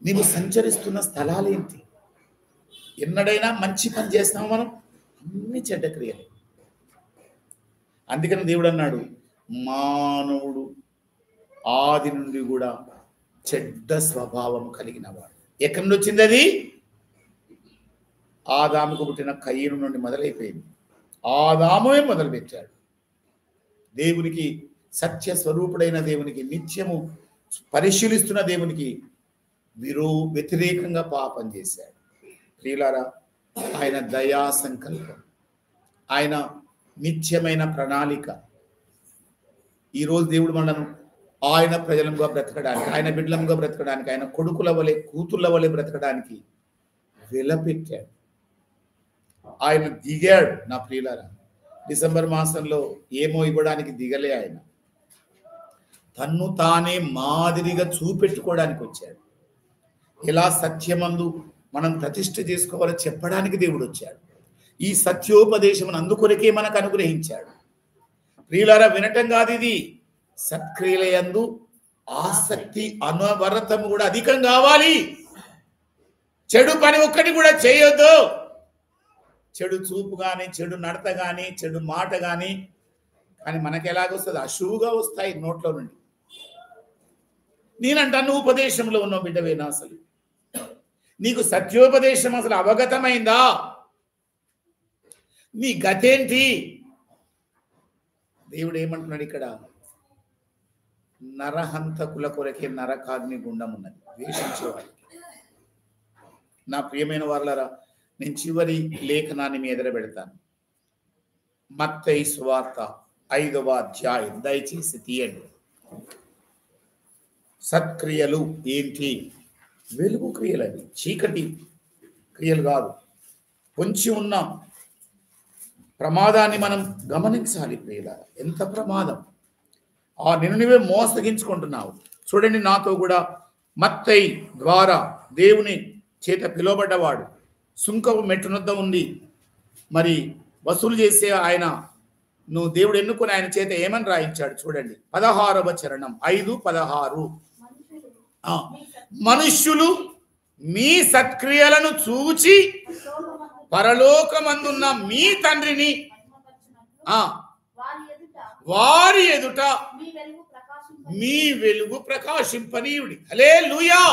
నీవు సంచరిస్తున్న స్థలాలేంటి? ఎన్నడైనా మంచి పని చేస్తాము మనం? అన్ని చెడ్డ క్రియలే. అందుకని దేవుడు అన్నాడు, మానవుడు ఆది నుండి కూడా చెడ్డ స్వభావం కలిగిన వాడు. ఎక్కడి నుండి వచ్చింది అది? ఆదాముకు పుట్టిన కయ్యను నుండి మొదలైపోయింది. ఆదామే మొదలుపెట్టాడు. దేవునికి, సత్య స్వరూపుడైన దేవునికి, నిత్యము పరిశీలిస్తున్న దేవునికి వ్యతిరేకంగా పాపం చేశాడు. ప్రియులారా, ఆయన దయా సంకల్పం, ఆయన నిత్యమైన ప్రణాళిక. ఈరోజు దేవుడు మనను ఆయన ప్రజలంగా బ్రతకడానికి, ఆయన బిడ్డలంగా బ్రతకడానికి, ఆయన కొడుకుల వలె కూతుళ్ళ వలె బ్రతకడానికి వెలపెట్టాడు. ఆయన దిగాడు. నా ప్రియులారా, డిసెంబర్ మాసంలో ఏమో ఇవ్వడానికి దిగలే. ఆయన తన్ను తానే మాదిరిగా చూపెట్టుకోవడానికి వచ్చాడు. ఎలా సత్యమందు మనం ప్రతిష్ఠ చేసుకోవాలో చెప్పడానికి దేవుడు వచ్చాడు. ఈ సత్యోపదేశం అందుకొరకే మనకు అనుగ్రహించాడు. ప్రియులారా, వినటం కాదు ఇది, సత్క్రియలయందు ఆసక్తి అనవరతం కూడా అధికం కావాలి. చెడు పని ఒక్కటి కూడా చేయొద్దు. చెడు చూపు కానీ, చెడు నడత కానీ, చెడు మాట కానీ మనకి ఎలాగొస్తుంది? అశువుగా వస్తాయి నోట్లో నుండి. నేనంటాను, ఉపదేశంలో ఉన్న బిడ్డవేనా? అసలు నీకు సత్యోపదేశం అసలు అవగతమైందా? నీ గతేంటి? దేవుడు ఏమంటున్నాడు ఇక్కడ? నరహంతకుల కొరకే నరకాగ్ని గుండం ఉన్నది, ద్వేషించేవాడికి. నా ప్రియమైన వారలారా, నేను చివరి లేఖనాన్ని మీ ఎదుర పెడతాను. మత్తయి సువార్త 5వ అధ్యాయం, దయచేసి తీయండి. సత్క్రియలు ఏంటి? వెలుగు క్రియలు. అవి చీకటి క్రియలు కాదు. పొంచి ఉన్న ప్రమాదాన్ని మనం గమనించాలి. ప్రియులారా, ఎంత ప్రమాదం! నిన్ను నువ్వే మోసగించుకుంటున్నావు. చూడండి, నాతో కూడా. మత్తయి ద్వారా దేవుని చేత పిలువబడ్డవాడు, సుంకపు మెట్టునొద్ద ఉంది మరి వసూలు చేసే ఆయన, నువ్వు దేవుడు ఎన్నుకొని ఆయన చేత ఏమని రాయించాడు? చూడండి, 16వ చరణం, 5:16. మనుష్యులు మీ సత్క్రియలను చూచి పరలోకమందున్న మీ తండ్రిని వారి ఎదుట మీ వెలుగు ప్రకాశింపనీయుడి. హల్లెలూయా!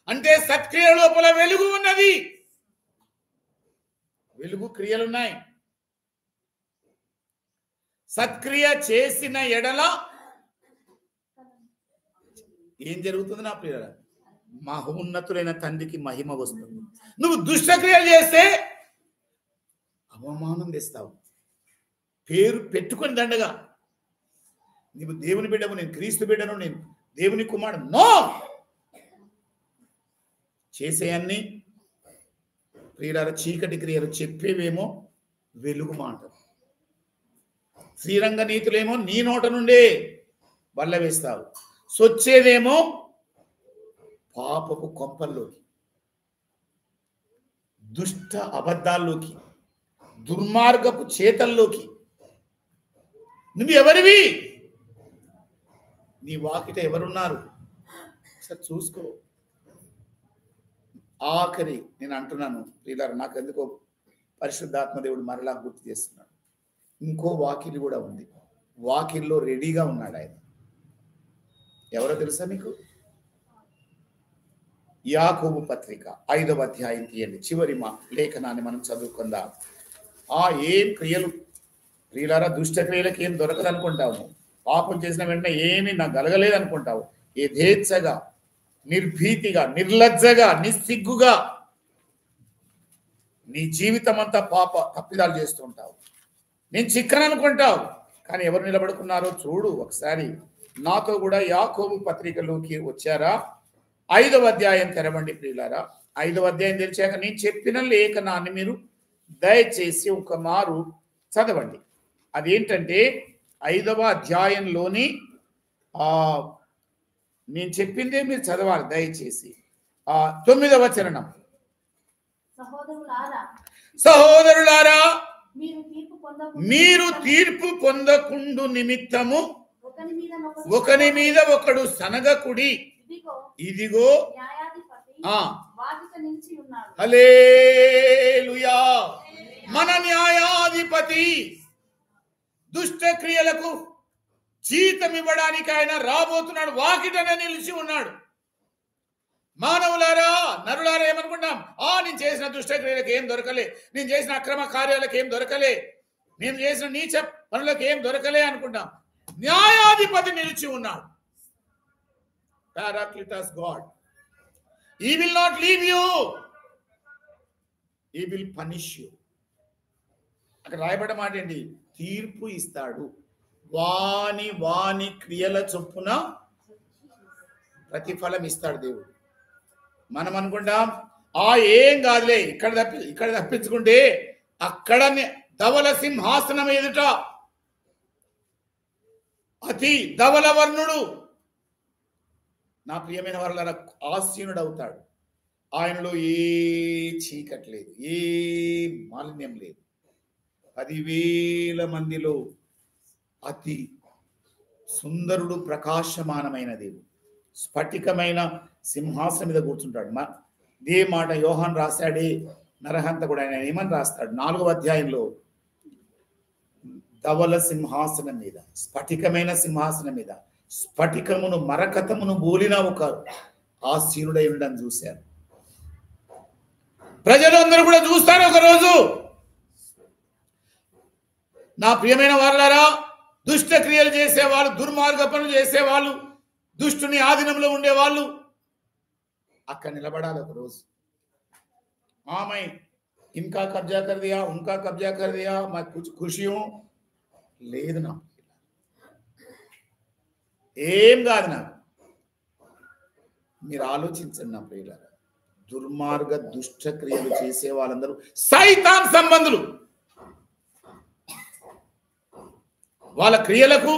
అంటే సత్క్రియ లోపల వెలుగు ఉన్నది. వెలుగు క్రియలున్నాయి. సత్క్రియ చేసిన ఎడల ఏం జరుగుతుంది? నా ప్రియుల, మహోన్నతులైన తండ్రికి మహిమ వస్తుంది. నువ్వు దుష్టక్రియలు చేస్తే అవమానం తెస్తావు, పేరు పెట్టుకొని దండగా. నువ్వు దేవుని బిడ్డవు, నేను క్రీస్తు బిడ్డను, నేను దేవుని కుమారుడు. నో! చేసేయన్ని ప్రియులార చీకటి క్రియలు, చెప్పేవేమో వెలుగు మాట, శ్రీరంగ నీతులేమో నీ నోట నుండే వల్ల వేస్తావు. సొచ్చేదేమో పాపపు కొంపల్లోకి, దుష్ట అబద్ధాల్లోకి, దుర్మార్గపు చేతల్లోకి. నువ్వు ఎవరివి? నీ వాకిట ఎవరున్నారు? సార్ చూసుకో. ఆఖరి నేను అంటున్నాను ప్రియులారా, నాకు ఎందుకో పరిశుద్ధాత్మ దేవుడు మరలా గుర్తు చేస్తున్నాడు. ఇంకో వాకిలి కూడా ఉంది. వాకిల్లో రెడీగా ఉన్నాడు ఆయన. ఎవరో తెలుసా మీకు? యాకోబు పత్రిక 5వ అధ్యాయం తీయండి. చివరి మా లేఖనాన్ని మనం చదువుకుందాం. ఏం క్రియలు ప్రియులారా, దుష్ట క్రియలకు ఏం దొరకదు అనుకుంటావు. పాపం చేసిన వెంటనే ఏమి నాకు గలగలేదు అనుకుంటావు. యథేచ్ఛగా, నిర్భీతిగా, నిర్లజ్జగా, నిస్సిగ్గుగా నీ జీవితం అంతా పాప తప్పిదాలు చేస్తూ ఉంటావు. నేను చిక్కను అనుకుంటావు. కానీ ఎవరు నిలబడుకున్నారో చూడు ఒకసారి. నాతో కూడా యాకోబు పత్రికలోకి వచ్చారా? 5వ అధ్యాయం తెరవండి ప్రియులారా. 5వ అధ్యాయం తెరిచాక నేను చెప్పిన లేఖనాన్ని మీరు దయచేసి ఒక మారు చదవండి. అదేంటంటే 5వ అధ్యాయంలోని నేను చెప్పిందే మీరు చదవాలి దయచేసి. 9వ చరణం. సహోదరులారా, మీరు తీర్పు పొందకుండు నిమిత్తము ఒకని మీద ఒకడు సనగకుడి. ఇదిగో హల్లెలూయా, మన న్యాయాధిపతి దుష్ట క్రియలకు జీతం ఇవ్వడానికి ఆయన రాబోతున్నాడు. వాకిటనే నిలిచి ఉన్నాడు. మానవులారా, నరులారా ఏమనుకుంటాం? నేను చేసిన దుష్ట క్రియలకు ఏం దొరకలే, నేను చేసిన అక్రమ కార్యాలకు ఏం దొరకలే, నేను చేసిన నీచ పనులకు ఏం దొరకలే అనుకుంటాం. న్యాయాధిపతి నిలిచి ఉన్నాడు. Paracletus God. He will not leave you. He will punish you. అక్కడ రాయబడ్డ మాట ఏంటి? తీర్పు ఇస్తాడు. వాని వాని క్రియల చొప్పున ప్రతిఫలం ఇస్తాడు దేవుడు. మనం అనుకుంటాం ఏం కాదులే, ఇక్కడ తప్పించుకుంటే అక్కడ ధవల సింహాసనం ఎదుట అతి ధవల వర్ణుడు, నా ప్రియమైన వాళ్ళ ఆసీనుడు అవుతాడు. ఆయనలో ఏ చీకటి లేదు, ఏ మాలిన్యం లేదు. 10,000 మందిలో అతి సుందరుడు, ప్రకాశమానమైన దేవుడు, స్ఫటికమైన సింహాసనం మీద కూర్చుంటాడు. ఇదే మాట యోహాన్ రాశాడే నరహంతకుడు. ఆయన ఏమని రాస్తాడు? 4వ అధ్యాయంలో ధవల సింహాసనం మీద, స్ఫటికమైన సింహాసనం మీద స్ఫటికమును మరకతమును బోలిన ఒక ఆసీనుడై ఉండడం చూశారు. ప్రజలందరూ కూడా చూస్తారు ఒకరోజు. నా ప్రియమైన వారులారా, దుష్ట క్రియలు చేసేవాళ్ళు, దుర్మార్గ పనులు చేసేవాళ్ళు, దుష్టుని ఆధీనంలో ఉండేవాళ్ళు అక్కడ నిలబడాలి ఒకరోజు. मैं इनका कब्जा कर दिया, उनका कब्जा कर दिया, मैं कुछ खुशी हूं లేదు. నా ఏం కాదు. నాకు మీరు ఆలోచించండి నా ప్రియులారా, దుర్మార్గ దుష్ట క్రియలు చేసే వాళ్ళందరూ సైతాన్ సంబంధులు. వాళ్ళ క్రియలకు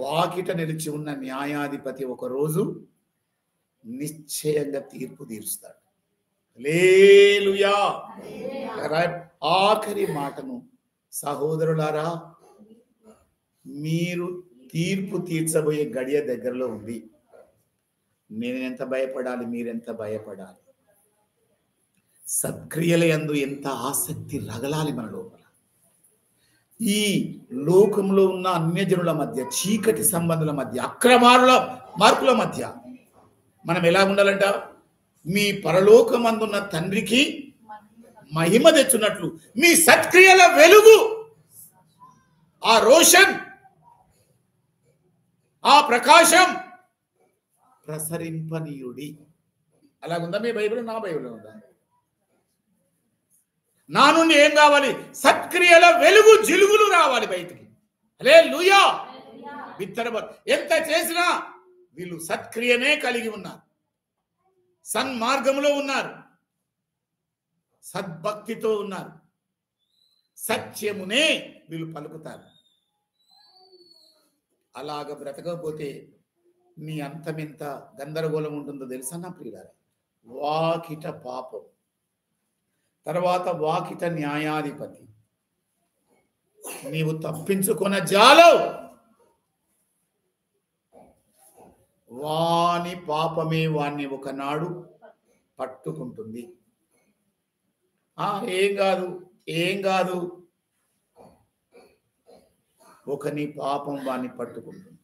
వాకిట నిలిచి ఉన్న న్యాయాధిపతి ఒకరోజు నిశ్చయంగా తీర్పు తీరుస్తాడు. హల్లెలూయా. ఆఖరి మాటను సహోదరులారా, మీరు తీర్పు తీర్చబోయే గడియ దగ్గరలో ఉంది. నేను ఎంత భయపడాలి, మీరెంత భయపడాలి. సత్క్రియల యందు ఎంత ఆసక్తి రగలాలి మన లోపల. ఈ లోకంలో ఉన్న అన్యజనుల మధ్య, చీకటి సంబంధుల మధ్య, అక్రమారుల మార్పుల మధ్య మనం ఎలా ఉండాలంట? మీ పరలోకమందున్న తండ్రికి మహిమ తెచ్చున్నట్లు మీ సత్క్రియల వెలుగు, ఆ రోషన్, ఆ ప్రకాశం ప్రసరింపనీయుడి. అలాగుందా మీ బైబిల్? నా బైబిల్ ఉందా? నా నుండి ఏం కావాలి? సత్క్రియల వెలుగు, జిలుగులు రావాలి బయటికి. హల్లెలూయా. ఎంత చేసినా వీళ్ళు సత్క్రియనే కలిగి ఉన్నారు, సన్మార్గంలో ఉన్నారు, సద్భక్తితో ఉన్నారు, సత్యమునే వీళ్ళు పలుకుతారు. అలాగ బ్రతకపోతే నీ అంతమెంత గందరగోళం ఉంటుందో తెలుసా నా ప్రియులారా? వాకిట పాపం, తర్వాత వాకిట న్యాయాధిపతి. నీవు తప్పించుకొన జాలవు, వాని పాపమే వాణ్ణి ఒకనాడు పట్టుకుంటుంది. ఏం కాదు, ఏం కాదు, ఒకని పాపం వాణ్ణి పట్టుకుంటుంది.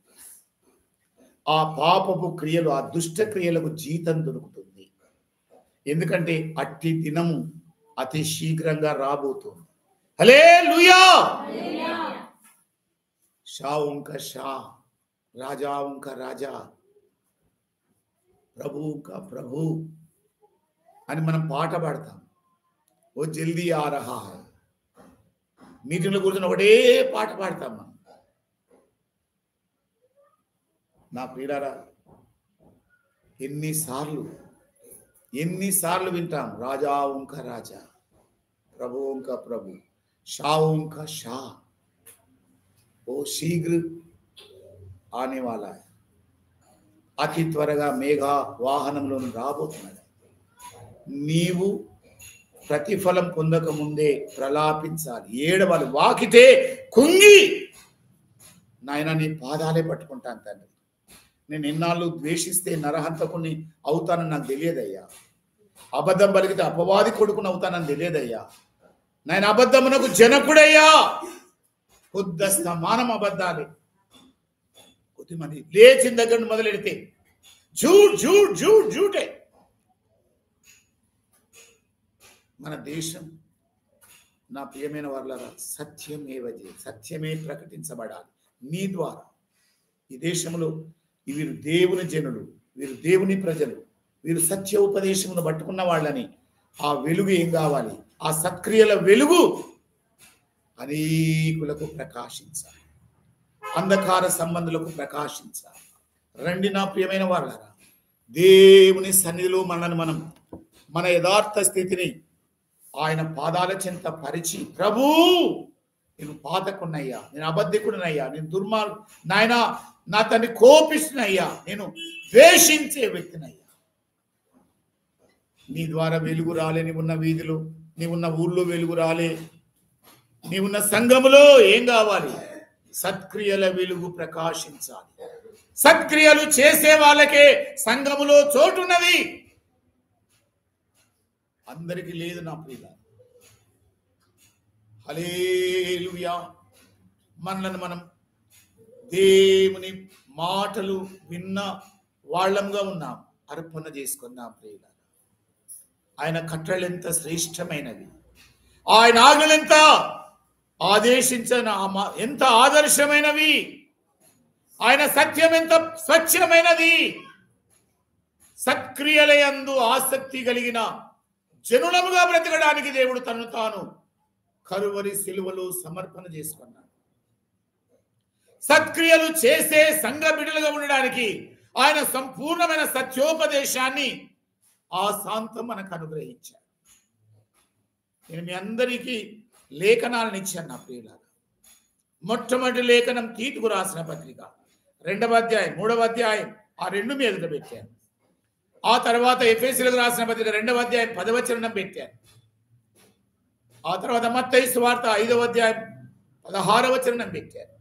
ఆ పాపపు క్రియలు, ఆ దుష్ట క్రియలకు జీతం దొరుకుతుంది. ఎందుకంటే అట్టి దినము అతి శీఘ్రంగా రాబోతుంది. హల్లెలూయా. షావుంక షా, రాజావుంక రాజా, ప్రభువుంక ప్రభు అని మనం పాట పాడతాం. ఓ జల్దీ ఆ రహా. మీటింగ్లో కూర్చొని ఒకటే పాట పాడతాం మనం. నా ప్రియులారా, ఎన్నిసార్లు వింటాం? రాజావుంక రాజా, ప్రభువుంక ప్రభు, షావుంక షా, ఓ శీఘ్ర ఆనే వాలా, అతి త్వరగా మేఘ వాహనంలో రాబోతున్నాడు. నీవు ప్రతిఫలం పొందక ముందే ప్రలాపించాలి, ఏడవాలి, వాకితే కుంగి, నాయన నీ పాదాలే పట్టుకుంటాను తండ్రి. నేను ఎన్నాళ్ళు ద్వేషిస్తే నరహంతకుని అవుతానని నాకు తెలియదయ్యా. అబద్ధం పలికితే అపవాది కొడుకుని అవుతానని తెలియదయ్యా. నాయన అబద్ధమునకు జనకుడయ్యా. పొద్దస్తమానం అబద్ధాలే. కొద్దిమంది లేచిన దగ్గర నుండి మొదలెడితే జూట్ జూట్ జూట్ జూటే. మన దేశం నా ప్రియమైన వాళ్ళరా సత్యమే ప్రకటించబడాలి నీ ద్వారా. ఈ దేశంలో వీరు దేవుని జనులు, వీరు దేవుని ప్రజలు, వీరు సత్య ఉపదేశమును పట్టుకున్న వాళ్ళని. ఆ వెలుగు ఏం కావాలి? ఆ సత్క్రియల వెలుగు అనేకులకు ప్రకాశించాలి, అంధకార సంబంధులకు ప్రకాశించాలి. రండి నా ప్రియమైన వాళ్ళరా, దేవుని సన్నిధిలో మనల్ని మనం మన యథార్థ స్థితిని ఆయన పాదాల చెంత పరిచి, ప్రభు నేను పాతకున్నయ్యా, నేను అబద్ధికుడినయ్యా, నేను నాయన నా తండ్రి కోపిస్తున్నయ్యా, నేను ద్వేషించే వ్యక్తినయ్యా. నీ ద్వారా వెలుగు రాలే. నీవున్న వీధిలో, నీవున్న ఊళ్ళో వెలుగు రాలే. నీవున్న సంఘములో ఏం కావాలి? సత్క్రియల వెలుగు ప్రకాశించాలి. సత్క్రియలు చేసే వాళ్ళకే సంఘములో చోటున్నది, అందరికీ లేదు నా ప్రియుల. హల్లెలూయా. మనలను మనం దేవుని మాటలు విన్న వాళ్ళంగా ఉన్నాం. అర్పణ చేసుకుందాం ప్రియుల. ఆయన కట్టడలు ఎంత శ్రేష్టమైనవి, ఆయన ఆజ్ఞలు ఎంత ఎంత ఆదర్శమైనవి, ఆయన సత్యం ఎంత స్వచ్ఛమైనది. సత్క్రియలయందు ఆసక్తి కలిగిన జనులముగా బ్రతకడానికి దేవుడు తను తాను కలువరి సిలువలో సమర్పణ చేసుకున్నాడు. సత్క్రియలు చేసే సంఘ బిడ్డలుగా ఉండడానికి ఆయన సంపూర్ణమైన సత్యోపదేశాన్ని ఆ శాంతం మనకు అనుగ్రహించాడు. నేను మీ అందరికీ లేఖనాలను ఇచ్చాను నా ప్రియులారా. మొట్టమొదటి లేఖనం తీతుకు రాసిన పత్రిక 2వ అధ్యాయం 3వ అధ్యాయం ఆ 2 మీద పెట్టాను. ఆ తర్వాత ఎఫెసీయులకు రాసిన పత్రిక 2వ అధ్యాయం 10వ వచనం పెట్టాను. ఆ తర్వాత మత్తయి సువార్త 5వ అధ్యాయం 16వ వచనం పెట్టాను.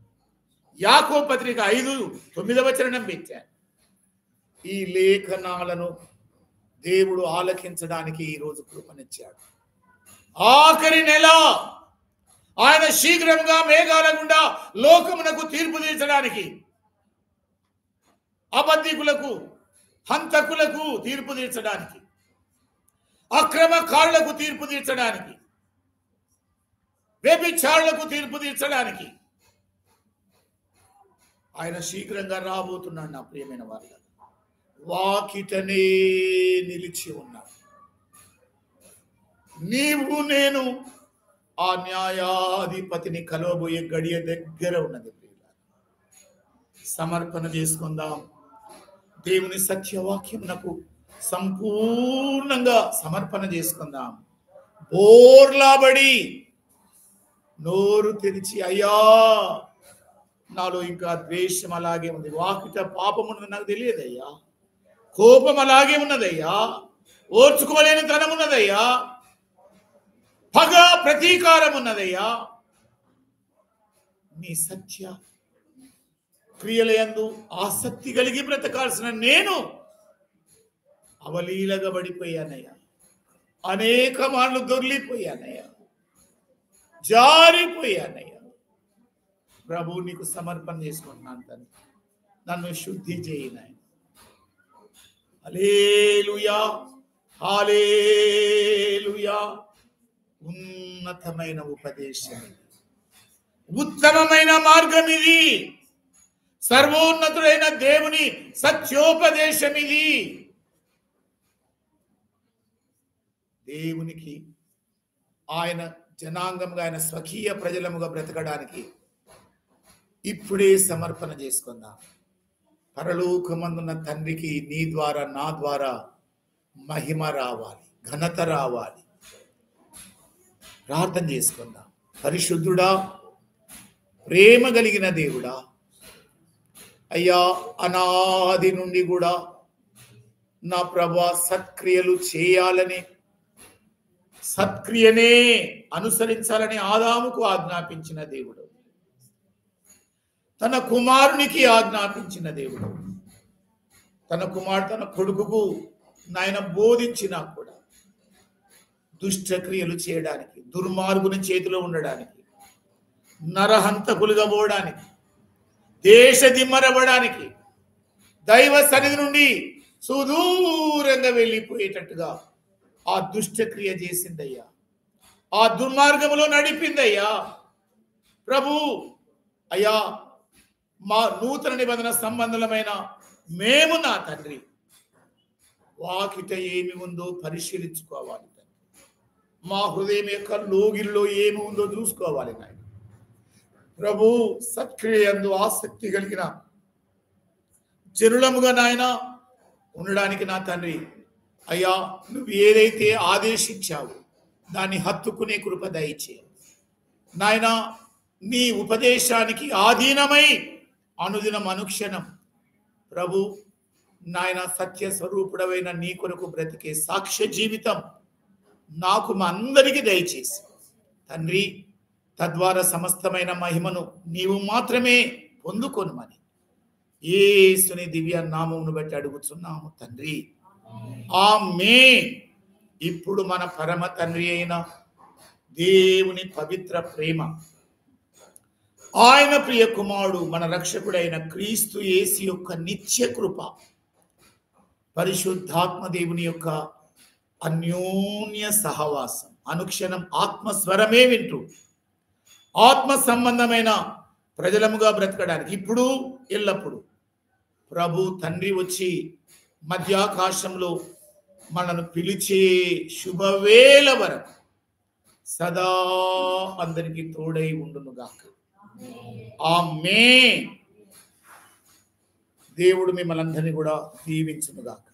యాకోబు పత్రిక 5:9వ వచనం పెట్టాను. ఈ లేఖనాలను దేవుడు ఆలకించడానికి ఈరోజు కృపనిచ్చాడు. ఆఖరి నెల ఆయన శీఘ్రంగా మేఘాల గుండా లోకమునకు తీర్పు తీర్చడానికి, అబద్ధికులకు, హంతకులకు తీర్పు తీర్చడానికి, అక్రమకారులకు తీర్పు తీర్చడానికి, వ్యభిచారులకు తీర్పు తీర్చడానికి ఆయన శీఘ్రంగా రాబోతున్నాడు. నా ప్రియమైన వారు, వాకిటనే నిలిచి ఉన్నాడు. నీవు నేను ఆ న్యాయాధిపతిని కలవబోయే గడియ దగ్గర ఉన్నది. సమర్పణ చేసుకుందాం. దేవుని సత్యవాక్యమునకు సంపూర్ణంగా సమర్పణ చేసుకుందాం. బోర్లాబడి నోరు తెరిచి, అయ్యా నాలో ఇంకా ద్వేషం అలాగే ఉంది, వాకిట పాపం ఉన్నది నాకు తెలియదయ్యా, కోపం అలాగే ఉన్నదయ్యా, ఓర్చుకోలేని తనం ఉన్నదయ్యా, పగ ప్రతీకారం ఉన్నదయ్యా. నీ సత్య క్రియలయందు ఆసక్తి కలిగి బ్రతకాల్సిన నేను అవలీలగా పడిపోయానయ్యా, అనేక మార్లు దొర్లిపోయానయ్యా, జారిపోయానయ్యా. ప్రభు నీకు సమర్పణ చేసుకుంటున్నాను తండ్రి, నన్ను శుద్ధి చేయనాయన. హల్లెలూయా, హల్లెలూయా. ఉన్నతమైన ఉపదేశం, ఉత్తమమైన మార్గం ఇది, సర్వోన్నతుడైన దేవుని సత్యోపదేశం ఇది. దేవునికి ఆయన జనాంగంగా, ఆయన స్వకీయ ప్రజలముగా బ్రతకడానికి ఇప్పుడే సమర్పణ చేసుకుందాం. పరలోకమందున్న తండ్రికి నీ ద్వారా, నా ద్వారా మహిమ రావాలి, ఘనత రావాలి. ప్రార్థన చేసుకుందాం. పరిశుద్ధుడా, ప్రేమ కలిగిన దేవుడా, అయ్యా అనాది నుండి కూడా నా ప్రభువా సత్క్రియలు చేయాలని, సత్క్రియనే అనుసరించాలని ఆదాముకు ఆజ్ఞాపించిన దేవుడు, తన కుమారునికి ఆజ్ఞాపించిన దేవుడు, తన కొడుకుకు నాయన బోధించినా కూడా దుష్టక్రియలు చేయడానికి, దుర్మార్గుని చేతిలో ఉండడానికి, నరహంతకులుగా పోవడానికి, దేశ దిమ్మరవ్వడానికి, దైవ సన్నిధి నుండి సుదూరంగా వెళ్ళిపోయేటట్టుగా ఆ దుష్టక్రియ చేసిందయ్యా, ఆ దుర్మార్గములో నడిపిందయ్యా. ప్రభు అయ్యా, మా నూతన నిబంధన సంబంధమైన మేము నా తండ్రి వాకిట ఏమి ఉందో పరిశీలించుకోవాలి. మా హృదయం యొక్క లోగిల్లో ఏమి ఉందో చూసుకోవాలి నాయన. ప్రభు సత్క్రియయందు ఆసక్తి కలిగిన జనులముగా నాయన ఉండడానికి నా తండ్రి అయ్యా, నువ్వు ఏదైతే ఆదేశించావు దాన్ని హత్తుకునే కృప దయచే నాయన. నీ ఉపదేశానికి ఆధీనమై అనుదినం అనుక్షణం ప్రభు నాయన సత్య స్వరూపుడవైన నీ కొరకు బ్రతికే సాక్ష్య జీవితం నాకు మా అందరికీ దయచేసి తండ్రి, తద్వారా సమస్తమైన మహిమను నీవు మాత్రమే పొందుకొనుమని యేసుని దివ్య నామమును బట్టి అడుగుచున్నాము తండ్రి, ఆమేన్. ఇప్పుడు మన పరమ తండ్రి అయిన దేవుని పవిత్ర ప్రేమ, ఆయన ప్రియ కుమారుడు మన రక్షకుడైన క్రీస్తు యేసు యొక్క నిత్య కృప, పరిశుద్ధాత్మ దేవుని యొక్క అన్యోన్య సహవాసం, అనుక్షణం ఆత్మస్వరమే వింటూ ఆత్మ సంబంధమైన ప్రజలముగా బ్రతకడానికి ఇప్పుడు ఎల్లప్పుడు ప్రభు తండ్రి వచ్చి మధ్యాకాశంలో మనను పిలిచే శుభవేళ వరకు సదా అందరికీ తోడై ఉండునుగాక. ఆమేన్. దేవుడు మిమ్మల్ని అందరినీ కూడా దీవించునుగాక.